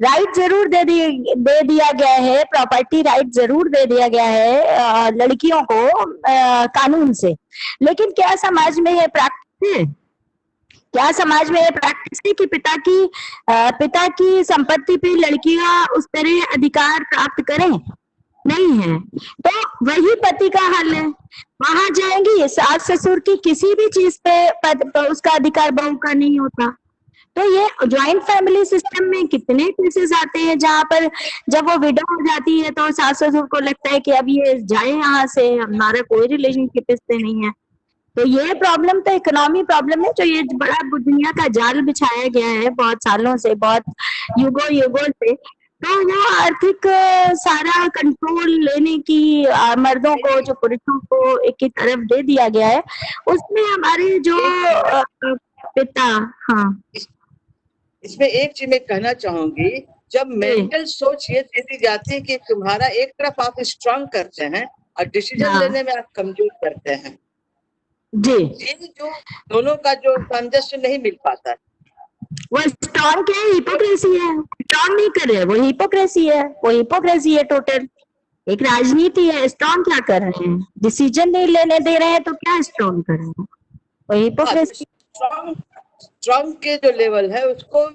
राइट जरूर दे दिया गया है, प्रॉपर्टी राइट जरूर दे दिया गया है लड़कियों को कानून से। लेकिन क्या समाज में ये प्रैक्टिस है? क्या समाज में ये प्रैक्टिस है कि पिता की संपत्ति पे लड़कियां उस तरह अधिकार प्राप्त करें? नहीं है। तो वही पति का हल है, वहां जाएंगी, सास ससुर की किसी भी चीज पे उसका अधिकार बहू का नहीं होता। तो ये ज्वाइंट फैमिली सिस्टम में कितने केसेस आते हैं जहां पर जब वो विडो हो जाती है तो सास ससुर को लगता है कि अब ये जाए यहाँ से, हमारा कोई रिलेशनशिप इससे नहीं है। तो ये प्रॉब्लम तो इकोनॉमी प्रॉब्लम है, जो ये बड़ा दुनिया का जाल बिछाया गया है बहुत सालों से, बहुत युगों युगों से। तो वो आर्थिक सारा कंट्रोल लेने की मर्दों को, जो पुरुषों को एक ही तरफ दे दिया गया है, उसमें हमारे जो पिता, हाँ इसमें एक चीज मैं कहना चाहूंगी, जब मेंटल सोच ये दे दी जाती है कि तुम्हारा एक तरफ आप स्ट्रांग करते हैं और डिसीजन हाँ। लेने में आप कमजोर करते हैं, जी, ये जो दोनों का जो सामंजस्य नहीं मिल पाता है। वो स्ट्रांग क्या है? हिपोक्रेसी है। स्ट्रांग नहीं कर रहे, वो हिपोक्रेसी है, वो हिपोक्रेसी है टोटल। एक राजनीति है। स्ट्रांग क्या कर रहे हैं? डिसीजन नहीं लेने दे रहे हैं तो क्या स्ट्रांग कर रहे हैं? वो हिपोक्रेसी। स्ट्रांग के जो लेवल है उसको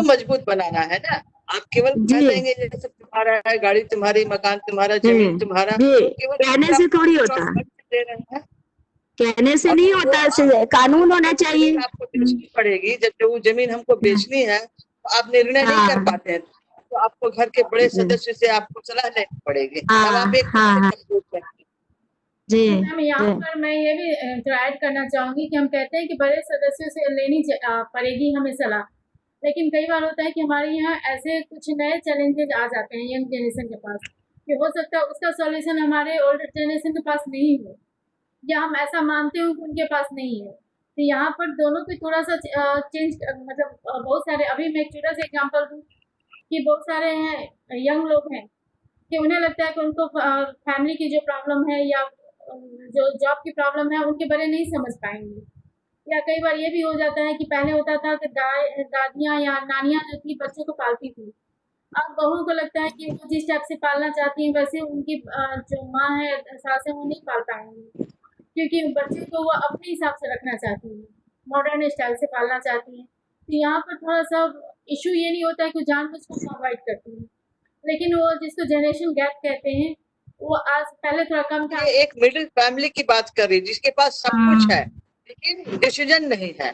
मजबूत बनाना है ना। आप केवल कह जी। देंगे जैसे तुम्हारा है, गाड़ी तुम्हारी, मकान तुम्हारा, जमीन तुम्हारा, जी, केवल कहने से थोड़ी होता है, दे रहे हैं। कहने से नहीं होता, कानून होना चाहिए। आपको बेचनी पड़ेगी, जब वो जमीन हमको बेचनी है तो आप निर्णय नहीं कर पाते हैं, तो आपको घर के बड़े सदस्य से आपको सलाह लेनी पड़ेगी, तब आप एक जी। मैम यहाँ पर मैं ये भी ऐड करना चाहूंगी कि हम कहते हैं कि बड़े सदस्यों से लेनी पड़ेगी हमें सलाह, लेकिन कई बार होता है कि हमारे यहाँ ऐसे कुछ नए चैलेंजेस आ जाते हैं यंग जनरेशन के पास, कि हो सकता है उसका सॉल्यूशन हमारे ओल्डर जनरेशन के पास नहीं हो, या हम ऐसा मानते हो कि उनके पास नहीं है। तो यहाँ पर दोनों पे थोड़ा सा चेंज, मतलब बहुत सारे, अभी मैं एक छोटा सा एग्जाम्पल दूँ कि बहुत सारे हैं यंग लोग हैं कि उन्हें लगता है कि उनको फैमिली की जो प्रॉब्लम है या जो जॉब की प्रॉब्लम है उनके बारे नहीं समझ पाएंगे। या कई बार ये भी हो जाता है कि पहले होता था कि दादियाँ या नानियाँ जो थी बच्चों को पालती थी, अब बहुओं को लगता है कि वो जिस टाइप से पालना चाहती हैं वैसे उनकी जो माँ है, सास है, वो नहीं पाल पाएंगी, क्योंकि बच्चे को वो अपने हिसाब से रखना चाहती हैं, मॉडर्न स्टाइल से पालना चाहती हैं। तो यहाँ पर थोड़ा सा इशू ये नहीं होता है कि जानबूझ कर अवॉइड करती हैं, लेकिन वो जिसको जनरेशन गैप कहते हैं वो आज पहले थोड़ा कम था। एक मिडिल फैमिली की बात कर रही, जिसके पास सब कुछ है लेकिन डिसीजन नहीं है,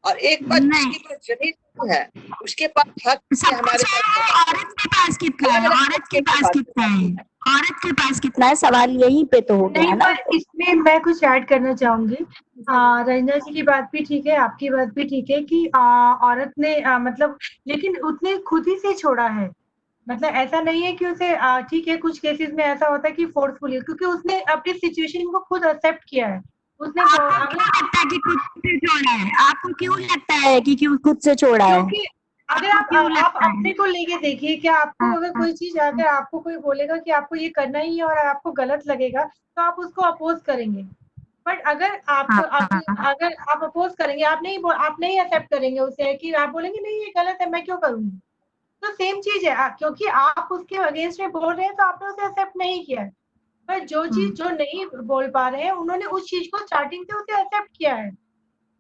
और एक बात जिसके पास जमीन नहीं है उसके पास हक है। हमारे पास औरत के पास कितना है? औरत के पास कितना है? औरत के पास कितना है? सवाल यही पे तो हो गया नहीं, ना। पर इसमें मैं कुछ ऐड करना चाहूंगी। रंजना जी की बात भी ठीक है, आपकी बात भी ठीक है कि औरत ने मतलब, लेकिन उसने खुद ही से छोड़ा है। मतलब ऐसा नहीं है कि उसे ठीक है, कुछ केसेस में ऐसा होता है कि फोर्सफुली, क्योंकि उसने अपनी सिचुएशन को खुद एक्सेप्ट किया है। उसने आपको क्यों लगता है कि खुद से छोड़ा है? आपको क्यों लगता है कि क्यों खुद से छोड़ा है? क्योंकि अगर आप अपने को लेके देखिए, क्या आपको अगर कोई चीज, अगर आपको कोई बोलेगा कि आपको ये करना ही है और आपको गलत लगेगा तो आप उसको अपोज करेंगे। बट अगर अगर आप अपोज करेंगे, आप नहीं एक्सेप्ट करेंगे उसे, कि आप बोलेंगे नहीं ये गलत है, मैं क्यों करूंगी, तो सेम चीज है, क्योंकि आप उसके अगेंस्ट में बोल रहे हैं तो आपने उसे एक्सेप्ट नहीं किया है। पर जो चीज जो नहीं बोल पा रहे हैं, उन्होंने उस चीज को स्टार्टिंग से उसे एक्सेप्ट किया है,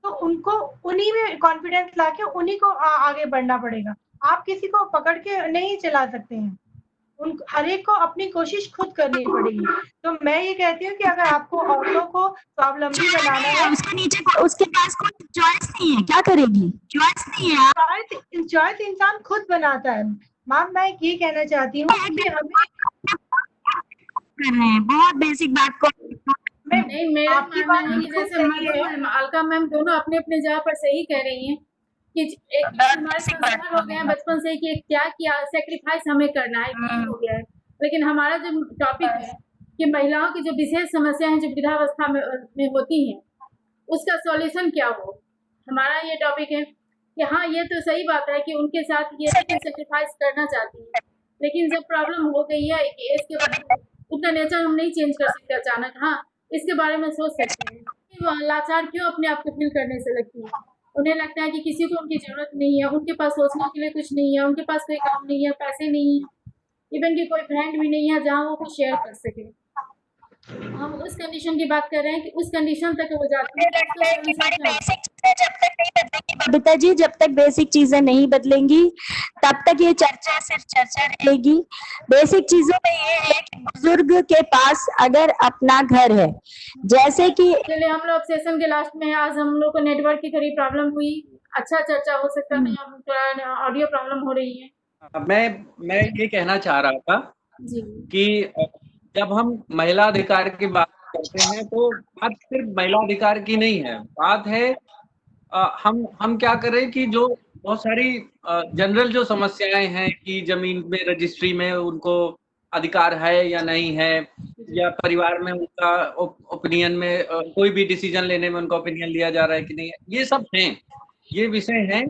तो उनको उन्हीं में कॉन्फिडेंस लाके उन्हीं को आगे बढ़ना पड़ेगा। आप किसी को पकड़ के नहीं चला सकते हैं, हर एक को अपनी कोशिश खुद करनी पड़ेगी। तो मैं ये कहती हूँ कि अगर आपको औरतों को स्वावलंबी बनाना है, उसके नीचे उसके पास कोई चॉइस नहीं है, क्या करेगी? चॉइस नहीं है। चॉइस इंसान खुद बनाता है। मैम मैं ये कहना चाहती हूँ कि हमें कर रहे हैं बहुत बेसिक बात को। नहीं, मेरा मानना है कि जैसे मधु, अलका मैम दोनों अपने अपने जगह पर सही कह रही हैं कि एक हमारे संस्कार हो गए हैं बचपन से कि क्या किया, सेक्रीफाइस हमें करना है, हो गया है। लेकिन हमारा जो टॉपिक है कि महिलाओं की जो विशेष समस्या है जो वृद्धावस्था में होती हैं, उसका सॉल्यूशन क्या हो, हमारा ये टॉपिक है कि हाँ ये तो सही बात है कि उनके साथ ये सेक्रीफाइस करना चाहती है, लेकिन जब प्रॉब्लम हो गई है इसके बाद उनका नेचर हम नहीं चेंज कर सकते अचानक। हाँ, इसके बारे में सोच सकते हैं। लाचार क्यों अपने आप को फील करने से लगती है? उन्हें लगता है कि किसी को उनकी जरूरत नहीं है, उनके पास सोचने के लिए कुछ नहीं है, उनके पास कोई काम नहीं है, पैसे नहीं है, इवन कि कोई फ्रेंड भी नहीं है जहाँ वो कुछ शेयर कर सके। हम उस कंडीशन की बात कर रहे हैं कि उस कंडीशन तक वो जाती है। बबीता जी, जब तक बेसिक चीजें नहीं बदलेंगी तब तक ये चर्चा सिर्फ चर्चा रहेगी। बेसिक चीजों में ये है कि बुजुर्ग के पास अगर अपना घर है, जैसे कि चलिए हम लोग सेशन के लास्ट में, आज हम लोग को नेटवर्क की थोड़ी प्रॉब्लम हुई, अच्छा चर्चा हो सकता है, हम थोड़ा ऑडियो प्रॉब्लम हो रही है। मैं ये कहना चाह रहा था जी कि जब हम महिला अधिकार की बात करते हैं तो बात सिर्फ महिला अधिकार की नहीं है, बात है हम क्या करें कि जो बहुत सारी जनरल जो समस्याएं हैं कि जमीन में रजिस्ट्री में उनको अधिकार है या नहीं है, या परिवार में उनका ओपिनियन में कोई भी डिसीजन लेने में उनका ओपिनियन लिया जा रहा है कि नहीं है, ये सब हैं, ये विषय हैं।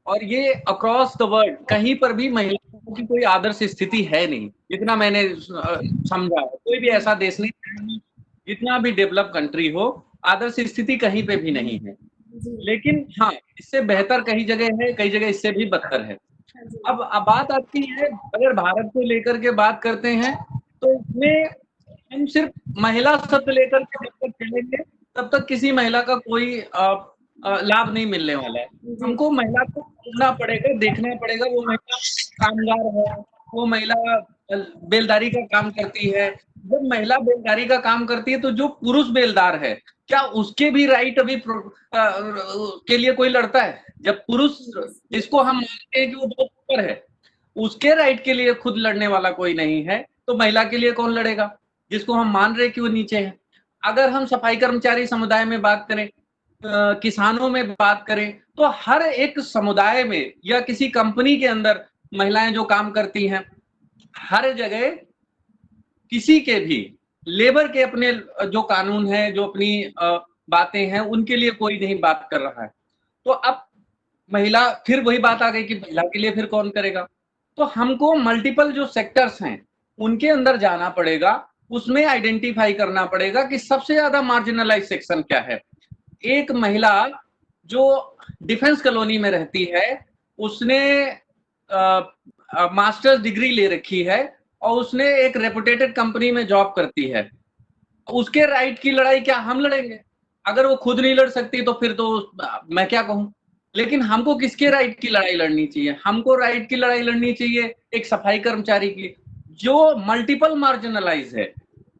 और ये अक्रॉस द वर्ल्ड कहीं पर भी महिलाओं की कोई आदर्श स्थिति है नहीं, जितना मैंने समझा। कोई भी ऐसा देश नहीं, जितना भी डेवलप कंट्री हो, आदर्श स्थिति कहीं पे भी नहीं है। लेकिन हाँ, इससे बेहतर कई जगह है, कई जगह इससे भी बदतर है। अब बात आती है, अगर भारत को लेकर के बात करते हैं तो इसमें हम सिर्फ महिला शब्द लेकर के जब तक चलेंगे तब तक किसी महिला का कोई लाभ नहीं मिलने वाला है। हमको महिला को समझना पड़ेगा, देखना पड़ेगा, वो महिला कामगार है, वो महिला बेलदारी का काम करती है। जब महिला बेलदारी का काम करती है तो जो पुरुष बेलदार है, क्या उसके भी राइट अभी के लिए कोई लड़ता है? जब पुरुष, जिसको हम मानते हैं कि वो बहुत ऊपर है, उसके राइट के लिए खुद लड़ने वाला कोई नहीं है, तो महिला के लिए कौन लड़ेगा, जिसको हम मान रहे कि वो नीचे है? अगर हम सफाई कर्मचारी समुदाय में बात करें, किसानों में बात करें, तो हर एक समुदाय में या किसी कंपनी के अंदर महिलाएं जो काम करती हैं, हर जगह किसी के भी लेबर के अपने जो कानून है, जो अपनी बातें हैं, उनके लिए कोई नहीं बात कर रहा है। तो अब महिला, फिर वही बात आ गई कि महिला के लिए फिर कौन करेगा? तो हमको मल्टीपल जो सेक्टर्स हैं उनके अंदर जाना पड़ेगा, उसमें आइडेंटिफाई करना पड़ेगा कि सबसे ज्यादा मार्जिनलाइज सेक्शन क्या है। एक महिला जो डिफेंस कॉलोनी में रहती है, उसने मास्टर्स डिग्री ले रखी है और उसने एक रेपुटेटेड कंपनी में जॉब करती है, उसके राइट की लड़ाई क्या हम लड़ेंगे? अगर वो खुद नहीं लड़ सकती तो फिर तो मैं क्या कहूं। लेकिन हमको किसके राइट की लड़ाई लड़नी चाहिए? हमको राइट की लड़ाई लड़नी चाहिए एक सफाई कर्मचारी की, जो मल्टीपल मार्जिनलाइज है।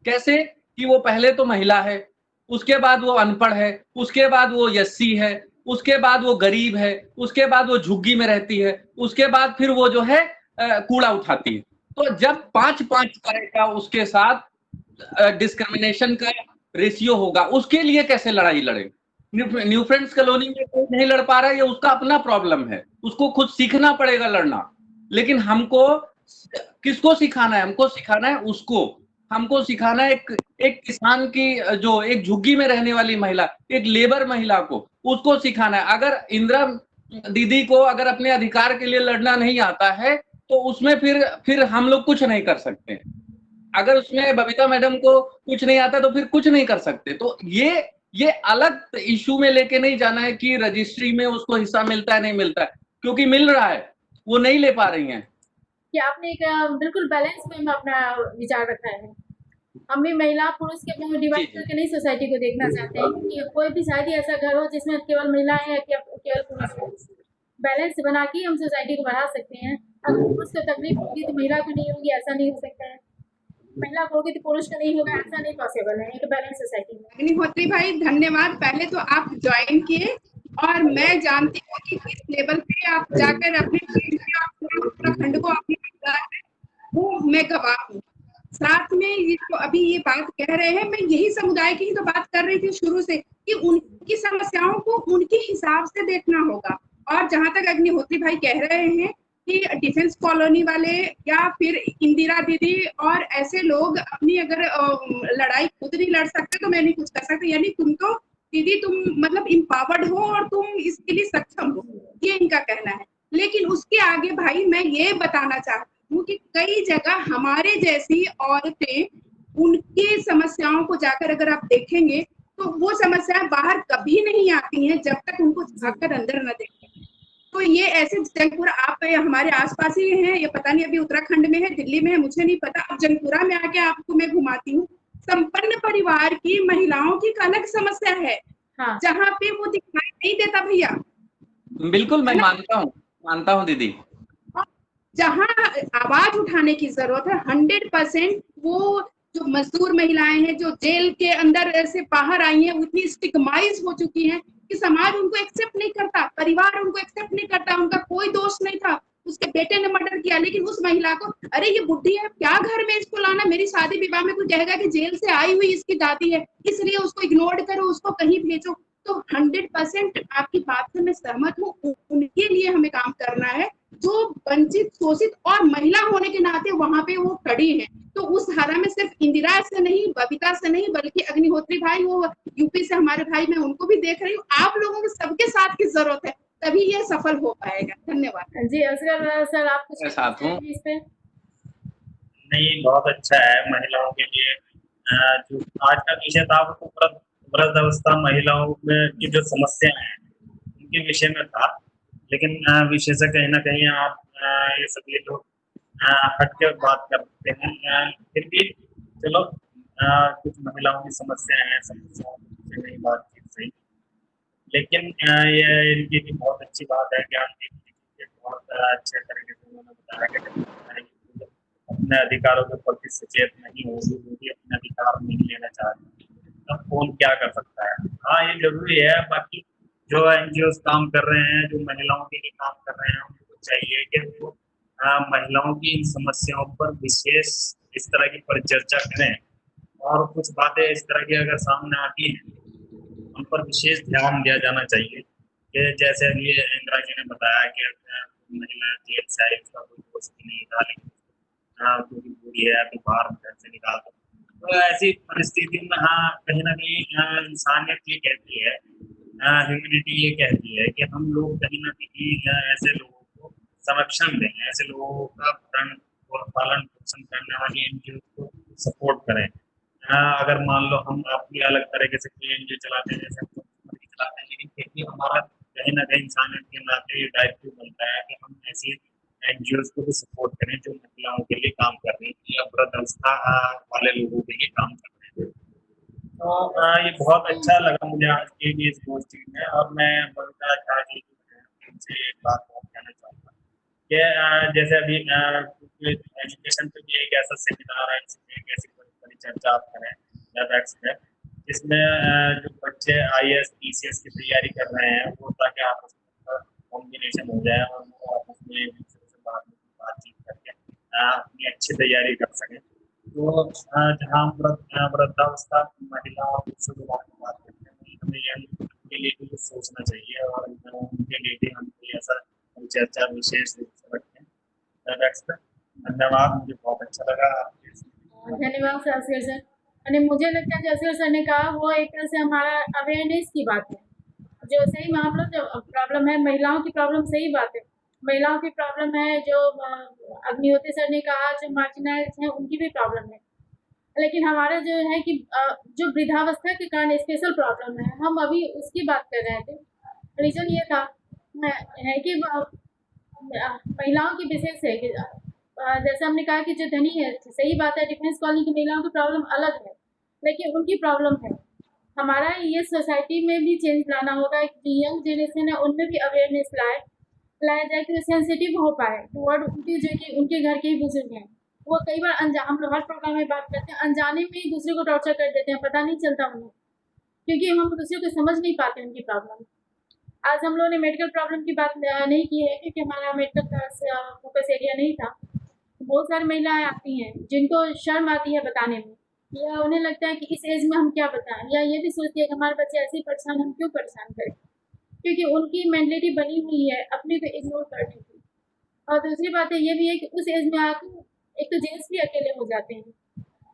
कैसे कि वो पहले तो महिला है, उसके बाद वो अनपढ़ है, उसके बाद वो एससी है, उसके बाद वो गरीब है, उसके बाद वो झुग्गी में रहती है, उसके बाद फिर वो जो है कूड़ा उठाती है। तो जब 5-5 तरह का उसके साथ डिस्क्रिमिनेशन का रेशियो होगा, उसके लिए कैसे लड़ाई लड़े? न्यू फ्रेंड्स कॉलोनी में कोई नहीं लड़ पा रहा है, ये उसका अपना प्रॉब्लम है, उसको खुद सीखना पड़ेगा लड़ना। लेकिन हमको किसको सिखाना है? हमको सिखाना है उसको, हमको सिखाना है एक किसान की, जो एक झुग्गी में रहने वाली महिला, एक लेबर महिला को, उसको सिखाना है। अगर इंदिरा दीदी को अगर अपने अधिकार के लिए लड़ना नहीं आता है तो उसमें फिर हम लोग कुछ नहीं कर सकते। अगर उसमें बबीता मैडम को कुछ नहीं आता तो फिर कुछ नहीं कर सकते। तो ये अलग इशू में लेके नहीं जाना है कि रजिस्ट्री में उसको हिस्सा मिलता है नहीं मिलता है, क्योंकि मिल रहा है, वो नहीं ले पा रही हैं। कि आपने एक बिल्कुल बैलेंस में अपना विचार रखा है। हम भी महिला पुरुष के डिवाइड करके नहीं सोसाइटी को देखना चाहते हैं कि कोई भी शायद ही ऐसा घर हो जिसमें केवल महिलाएं हैं या केवल पुरुष हो। बैलेंस बना के हम सोसाइटी को बढ़ा सकते हैं। अगर पुरुष को तकलीफ होगी तो महिला को नहीं होगी, ऐसा नहीं हो सकता है। महिला को होगी तो पुरुष को नहीं होगा, ऐसा नहीं पॉसिबल है। एक बैलेंस सोसाइटी में। अग्निहोत्री भाई धन्यवाद। पहले तो आप ज्वाइन किए और मैं जानती हूँ कि किस लेवल पे आप जाकर अपने उत्तराखंड को अपनी वो मैं गवाह हूँ। साथ में ये तो अभी ये बात कह रहे हैं, मैं यही समुदाय की ही तो बात कर रही थी शुरू से कि उनकी समस्याओं को उनके हिसाब से देखना होगा। और जहां तक अग्निहोत्री भाई कह रहे हैं कि डिफेंस कॉलोनी वाले या फिर इंदिरा दीदी और ऐसे लोग अपनी अगर लड़ाई खुद नहीं लड़ सकते तो मैं नहीं कुछ कर सकती, यानी तुम तो दीदी तुम मतलब इम्पावर्ड हो और तुम इसके लिए सक्षम हो, ये इनका कहना है। लेकिन उसके आगे भाई मैं ये बताना चाहती हूँ कि कई जगह हमारे जैसी औरतें उनकी समस्याओं को जाकर अगर आप देखेंगे तो वो समस्याएं बाहर कभी नहीं आती हैं जब तक उनको झांककर अंदर न देखें। तो ये ऐसे जंगपुरा आप हमारे आसपास ही हैं, ये पता नहीं अभी उत्तराखंड में है, दिल्ली में है, मुझे नहीं पता। अब जंगपुरा में आके आपको मैं घुमाती हूँ। संपन्न परिवार की महिलाओं की एक अलग समस्या है, हाँ। जहाँ पे वो दिखाई नहीं देता भैया। बिल्कुल मैं मानता हूँ दीदी। जहाँ आवाज उठाने की जरूरत है 100%, वो जो मजदूर महिलाएं हैं जो जेल के अंदर से बाहर आई हैं, उतनी स्टिग्माइज हो चुकी हैं कि समाज उनको एक्सेप्ट नहीं करता, परिवार उनको एक्सेप्ट नहीं करता। उनका कोई दोष नहीं था, उसके बेटे ने मर्डर किया, लेकिन उस महिला को अरे ये बुढ़ी है, क्या घर में इसको लाना, मेरी शादी विवाह में कोई कहेगा कि जेल से आई हुई इसकी दादी है, इसलिए उसको इग्नोर करो, उसको कहीं भेजो। तो 100% आपकी बात से मैं सहमत हूँ। उनके लिए हमें काम करना है जो वंचित, शोषित और महिला होने के नाते वहां पे वो खड़ी है। तो उस धारा में सिर्फ इंदिरा से नहीं, बबीता से नहीं, बल्कि अग्निहोत्री भाई, वो यूपी से हमारे भाई, मैं उनको भी देख रही हूँ। आप लोगों को सबके साथ की जरूरत है, तभी ये सफल हो पाएगा। धन्यवाद जी असगर सर, आप कुछ मैं साथ हूँ। इस पे? नहीं, बहुत अच्छा है महिलाओं के लिए। जो आज का विषय था वो वृद्धावस्था महिलाओं में की जो समस्या है उनके विषय में था, लेकिन विषय से कहीं ना कहीं आप ये सभी लोग हट के बात करते हैं। फिर भी चलो, कुछ महिलाओं की समस्या है, समस्याओं से नहीं बातचीत सही, लेकिन ये इनकी भी बहुत अच्छी बात है कि आप बहुत अच्छे तरीके से उन्होंने बताया कि अपने अधिकारों के प्रति सचेत नहीं होगी, वो भी अपने अधिकार नहीं लेना चाहते, तब कौन क्या कर सकता है। हाँ, ये जरूरी है। बाकी जो एनजीओ काम कर रहे हैं, जो महिलाओं के लिए काम कर रहे हैं, उनको चाहिए कि वो महिलाओं की इन समस्याओं पर विशेष इस तरह की परिचर्चा करें, और कुछ बातें इस तरह की अगर सामने आती हैं उन पर विशेष ध्यान दिया जाना चाहिए। कि जैसे अभी इंदिरा जी ने बताया कि महिला जेल से आई, उसका कोई दोष भी नहीं था, लेकिन क्योंकि बुरी है तो बाहर घर से निकाल दो। तो ऐसी परिस्थिति में हाँ, कहीं ना कहीं इंसानियत ये कहती है, ह्यूमैनिटी ये कहती है कि हम लोग कहीं ना कहीं ऐसे लोगों को संरक्षण दें, ऐसे लोगों का पालन पोषण करने वाली एनजीओ को सपोर्ट करें। अगर मान लो हम अपनी अलग तरीके से कोई एनजीओ चलाते हैं, जैसे हम चलाते हैं, लेकिन फिर भी हमारा कहीं ना कहीं इंसानियत के नाते ये दायित्व बनता है कि हम ऐसी एनजीओ को भी सपोर्ट करें जो महिलाओं के लिए काम कर रही है या वृद्धावस्था वाले लोगों के लिए काम कर रहे हैं। तो ये बहुत अच्छा लगा मुझे आज की इस गोष्ठी में, और मैं बबीता झा जी से एक बात और कहना चाहूँगा कि जैसे अभी एजुकेशन पे भी एक ऐसा सेमिनार है जिसमें एक ऐसी परिचर्चा आप करें वेबएक्स में, जिसमें जो बच्चे IAS PCS की तैयारी कर रहे हैं वो ताकि आपस में कॉम्बिनेशन हो जाए और वो आपस में बातचीत करके अपनी अच्छी तैयारी कर सकें। तो जहाँ वृद्धावस्था महिला और पुरुषों के बारे में बात करते हैं, हमें यंग के लिए भी सोचना चाहिए और उनके लिए भी हम कोई ऐसा चर्चा विशेष रूप से रखें। धन्यवाद, मुझे बहुत अच्छा लगा आपके। धन्यवाद सर, असगर सर। અને मुझे लगता है जो असगर सर ने कहा वो एक तरह से हमारा अवेयरनेस की बात है, जो सही में हम लोग जो प्रॉब्लम है महिलाओं की प्रॉब्लम, सही बात है, महिलाओं की प्रॉब्लम है। जो अग्निहोत्री सर ने कहा जो मार्जिनाइज हैं उनकी भी प्रॉब्लम है, लेकिन हमारा जो है कि जो वृद्धावस्था के कारण स्पेशल प्रॉब्लम है, हम अभी उसकी बात कर रहे थे। रीज़न ये था है कि महिलाओं की विशेष है कि जैसे हमने कहा कि जो धनी है, सही बात है, डिफेंस कॉलोनी की महिलाओं की प्रॉब्लम अलग है, लेकिन उनकी प्रॉब्लम है। हमारा ये सोसाइटी में भी चेंज लाना होगा, जो यंग जनरेशन है उनमें भी अवेयरनेस लाया जाए कि वो सेंसिटिव हो पाए टुवर्ड उनके जो कि उनके घर के ही बुजुर्ग हैं। वो कई बार हम लोग हर प्रोग्राम में बात करते हैं, अनजाने में ही दूसरे को टॉर्चर कर देते हैं, पता नहीं चलता उन्हें, क्योंकि हम दूसरे को समझ नहीं पाते उनकी प्रॉब्लम। आज हम लोगों ने मेडिकल प्रॉब्लम की बात नहीं की है, क्योंकि हमारा मेडिकल का फोकस एरिया नहीं था। बहुत सारी महिलाएं आती हैं जिनको शर्म आती है बताने में, या उन्हें लगता है कि इस एज में हम क्या बताएं, या ये भी सोचती है कि हमारे बच्चे ऐसे ही परेशान, हम क्यों परेशान करें, क्योंकि उनकी मेंटलिटी बनी हुई है अपने को इग्नोर करने की। और दूसरी बात ये भी है कि उस एज में आकर एक तो जेंट्स भी अकेले हो जाते हैं,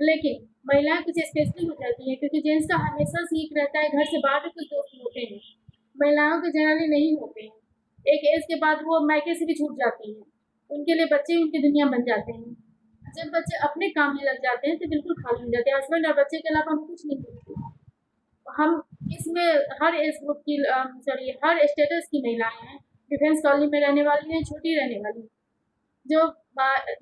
लेकिन महिलाएं कुछ स्पेशली हो जाती हैं, क्योंकि जेंट्स का हमेशा सीख रहता है, घर से बाहर भी कुछ दोस्त होते हैं, महिलाओं के जनरली नहीं होते हैं। एक एज के बाद वो मायके से भी छूट जाती हैं, उनके लिए बच्चे उनकी दुनिया बन जाते हैं। जब बच्चे अपने काम में लग जाते हैं तो बिल्कुल खाली हो जाते हैं, हस्बैंड और बच्चे के अलावा हम कुछ नहीं करते। हम इसमें हर एज ग्रुप की हर स्टेटस की महिलाएं हैं, डिफेंस कॉलोनी में रहने वाली हैं, छोटी रहने वाली, जो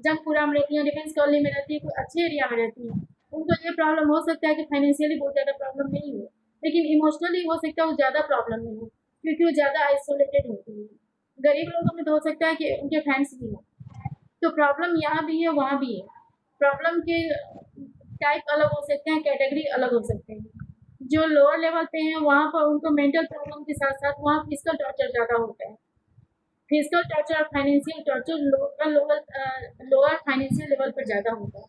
जंगपुरा में रहती हैं, डिफेंस कॉलोनी में रहती है, कोई अच्छे एरिया में रहती हैं, उनको ये प्रॉब्लम हो सकता है कि फाइनेंशियली बहुत ज़्यादा प्रॉब्लम नहीं हो, लेकिन इमोशनली हो सकता है वो ज़्यादा प्रॉब्लम नहीं हो, क्योंकि वो ज़्यादा आइसोलेटेड होती है। गरीब लोगों में तो हो सकता है कि उनके फैंस भी हों, तो प्रॉब्लम यहाँ भी है वहाँ भी है। प्रॉब्लम के टाइप अलग हो सकते हैं, कैटेगरी अलग हो सकते हैं। जो लोअर लेवल पे हैं वहाँ पर उनको मेंटल प्रॉब्लम के साथ साथ वहाँ फिजिकल टॉर्चर ज़्यादा होता है। फिजिकल टॉर्चर और financial torture lower financial level पर ज़्यादा होता है।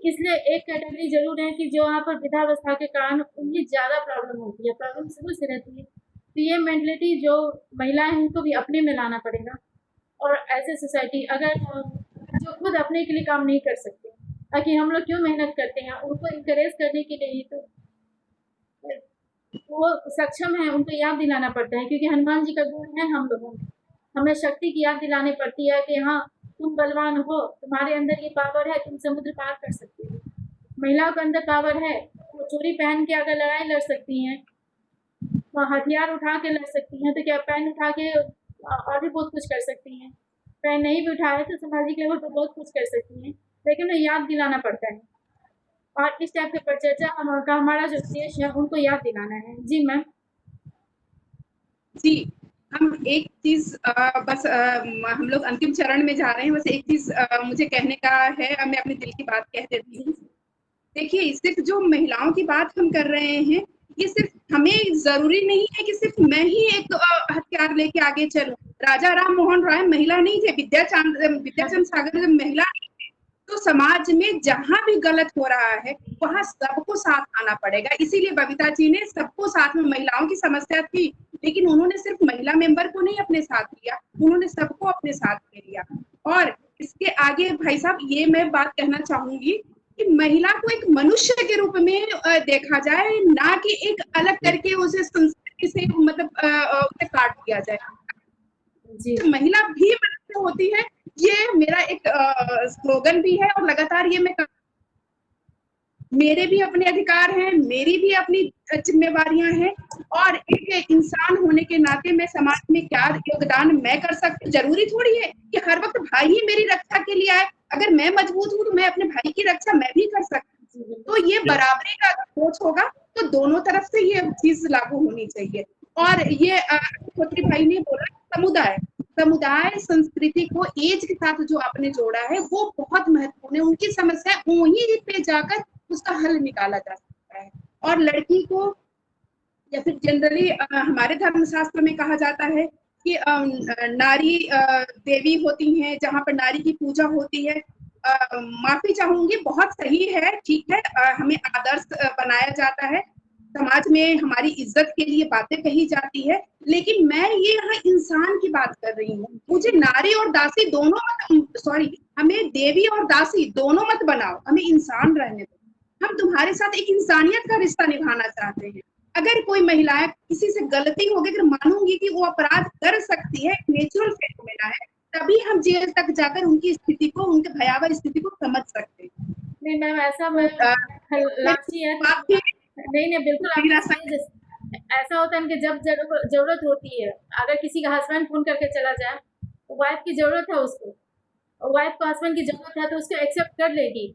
इसलिए एक कैटेगरी जरूर है कि जो वहाँ पर वृद्धावस्था के कारण उन्हें ज़्यादा प्रॉब्लम होती है, प्रॉब्लम शुरू से रहती है। तो ये मेंटलिटी जो महिलाएं हैं उनको भी अपने में लाना पड़ेगा। और ऐसे सोसाइटी अगर जो खुद अपने के लिए काम नहीं कर सकते, ताकि हम लोग क्यों मेहनत करते हैं, उनको इंकरेज करने के लिए ही तो वो सक्षम है, उनको याद दिलाना पड़ता है। क्योंकि हनुमान जी का गुण है हम लोगों में, हमें शक्ति की याद दिलानी पड़ती है कि हाँ तुम बलवान हो, तुम्हारे अंदर ये पावर है, तुम समुद्र पार कर सकती हो। महिलाओं के अंदर पावर है, वो चूड़ी पहन के अगर लड़ाई लड़ सकती हैं, वो हथियार उठा के लड़ सकती हैं, तो क्या पेन उठा के और भी बहुत कुछ कर सकती हैं। पेन नहीं भी उठाए तो सामाजिक लेवल पर बहुत कुछ कर सकती हैं, लेकिन उन्हें याद दिलाना पड़ता है। और इस टाइप के परिचर्चा का हमारा जो उद्देश्य है उनको याद दिलाना है। जी मैम। जी, हम एक चीज बस हम लोग अंतिम चरण में जा रहे हैं। बस एक चीज मुझे कहने का है, मैं अपने दिल की बात कह देती हूँ। देखिए, सिर्फ जो महिलाओं की बात हम कर रहे हैं, ये सिर्फ हमें जरूरी नहीं है कि सिर्फ मैं ही एक हथियार लेके आगे चलूं। राजा राम मोहन राय महिला नहीं थे, विद्याचंद्र सागर जब महिला नहीं थे, तो समाज में जहां भी गलत हो रहा है वहां सबको साथ आना पड़ेगा। इसीलिए बबीता जी ने सबको साथ में, महिलाओं की समस्या थी लेकिन उन्होंने सिर्फ महिला मेंबर को नहीं अपने साथ लिया, उन्होंने सबको अपने साथ ले लिया। और इसके आगे भाई साहब ये मैं बात कहना चाहूंगी कि महिला को एक मनुष्य के रूप में देखा जाए, ना कि एक अलग करके उसे संस्कृति से मतलब उसे काट दिया जाए। जी। महिला भी मनुष्य होती है, ये मेरा एक स्लोगन भी है और लगातार ये मैं मेरे भी अपने अधिकार हैं, मेरी भी अपनी जिम्मेवारियां हैं और एक इंसान होने के नाते मैं समाज में क्या योगदान मैं कर सकती हूँ। जरूरी थोड़ी है कि हर वक्त भाई ही मेरी रक्षा के लिए आए। अगर मैं मजबूत हूँ तो मैं अपने भाई की रक्षा मैं भी कर सकती हूँ। तो ये बराबरी का अप्रोच होगा तो दोनों तरफ से ये चीज लागू होनी चाहिए। और ये छोटे भाई ने बोला समुदाय संस्कृति को एज के साथ जो आपने जोड़ा है वो बहुत महत्वपूर्ण है। उनकी समस्या वहीं पे जाकर उसका हल निकाला जा सकता है। और लड़की को या फिर जनरली हमारे धर्मशास्त्र में कहा जाता है कि नारी देवी होती हैं, जहाँ पर नारी की पूजा होती है। माफी चाहूंगी, बहुत सही है, ठीक है, हमें आदर्श बनाया जाता है, समाज में हमारी इज्जत के लिए बातें कही जाती है, लेकिन मैं ये यहाँ इंसान की बात कर रही हूँ। मुझे नारी और दासी दोनों मत, सॉरी, हमें देवी और दासी दोनों मत बनाओ, हमें इंसान रहने दो। हम तुम्हारे साथ एक इंसानियत का रिश्ता निभाना चाहते हैं। अगर कोई महिला किसी से गलती होगी, अगर मानूंगी कि वो अपराध कर सकती है, नेचुरल फेनोमेना है, तभी हम जेल तक जाकर उनकी स्थिति को, उनकी भयावह स्थिति को समझ सकते हैं। नहीं मैम, ऐसा मैं लास्ट ईयर नहीं बिल्कुल ऐसा होता है कि जब जरूरत होती है, अगर किसी का हस्बैंड फोन करके चला जाए, वाइफ की जरूरत है, उसको वाइफ को हस्बैंड की जरूरत है तो उसको एक्सेप्ट कर लेगी।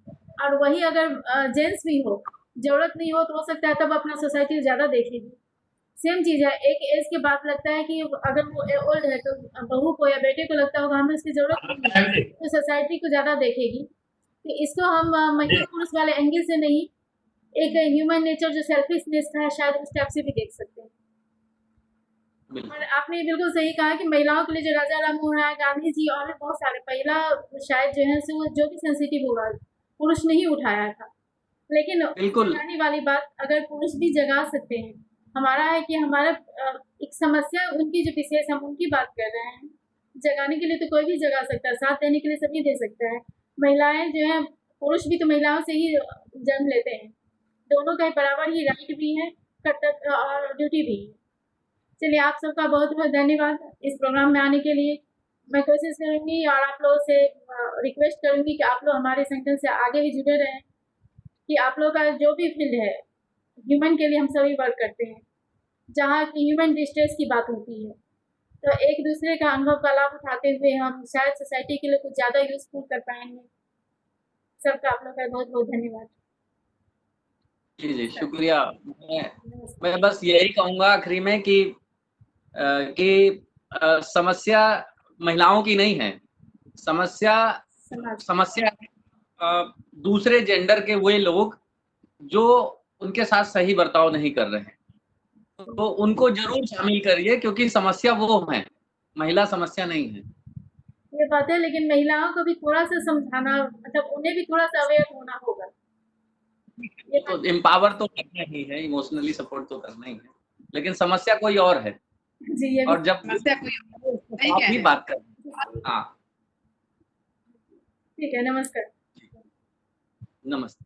और वही अगर जेंट्स भी हो, जरूरत नहीं हो तो हो सकता है तब अपना सोसाइटी ज़्यादा देखेगी। सेम चीज़ है, एक एज के बाद लगता है कि अगर वो ओल्ड है तो बहू को या बेटे को लगता होगा हमें उसकी जरूरत नहीं है, तो सोसाइटी को ज़्यादा देखेगी। तो इसको हम महिला पुरुष वाले एंगल से नहीं, एक ह्यूमन नेचर जो सेल्फिशनेस था शायद उस टाइप से भी देख सकते हैं। और आपने बिल्कुल सही कहा कि महिलाओं के लिए जो राजा राम मोहन राय, गांधी जी और भी बहुत सारे, पहला शायद जो है सो जो भी सेंसिटिव हुआ पुरुष नहीं उठाया था, लेकिन जगाने वाली बात अगर पुरुष भी जगा सकते हैं। हमारा है कि हमारा एक समस्या उनकी जो विशेष हम उनकी बात कर रहे हैं, जगाने के लिए तो कोई भी जगा सकता है, साथ देने के लिए सभी दे सकता है। महिलाएं जो है, पुरुष भी तो महिलाओं से ही जन्म लेते हैं, दोनों का बराबर ही राइट भी है, कर्तव्य और ड्यूटी भी है। चलिए, आप सबका बहुत बहुत धन्यवाद इस प्रोग्राम में आने के लिए। मैं कोशिश करूंगी और आप लोगों से रिक्वेस्ट करूंगी कि आप लोग हमारे संगठन से आगे भी जुड़े रहें, कि आप लोग का जो भी फील्ड है, ह्यूमन के लिए हम सभी वर्क करते हैं, जहाँ की ह्यूमन डिस्ट्रेस की बात होती है, तो एक दूसरे का अनुभव का लाभ उठाते हुए हम शायद सोसाइटी के लिए कुछ ज़्यादा यूजफुल कर पाएंगे। सबका आप लोग का बहुत बहुत धन्यवाद। जी जी, शुक्रिया। मैं बस यही कहूँगा आखिरी में कि समस्या महिलाओं की नहीं है, समस्या दूसरे जेंडर के वे लोग जो उनके साथ सही बर्ताव नहीं कर रहे हैं, तो उनको जरूर शामिल करिए, क्योंकि समस्या वो है, महिला समस्या नहीं है। ये बात है, लेकिन महिलाओं को भी थोड़ा सा समझाना, मतलब उन्हें भी थोड़ा सा अवेयर होना होगा। ये तो एम्पावर तो करना ही है, इमोशनली सपोर्ट तो करना ही है, लेकिन समस्या कोई और है। जी, ये भी और जब समस्या कोई नहीं आप कह ही रहे। बात कर, हाँ ठीक है। नमस्कार। नमस्ते।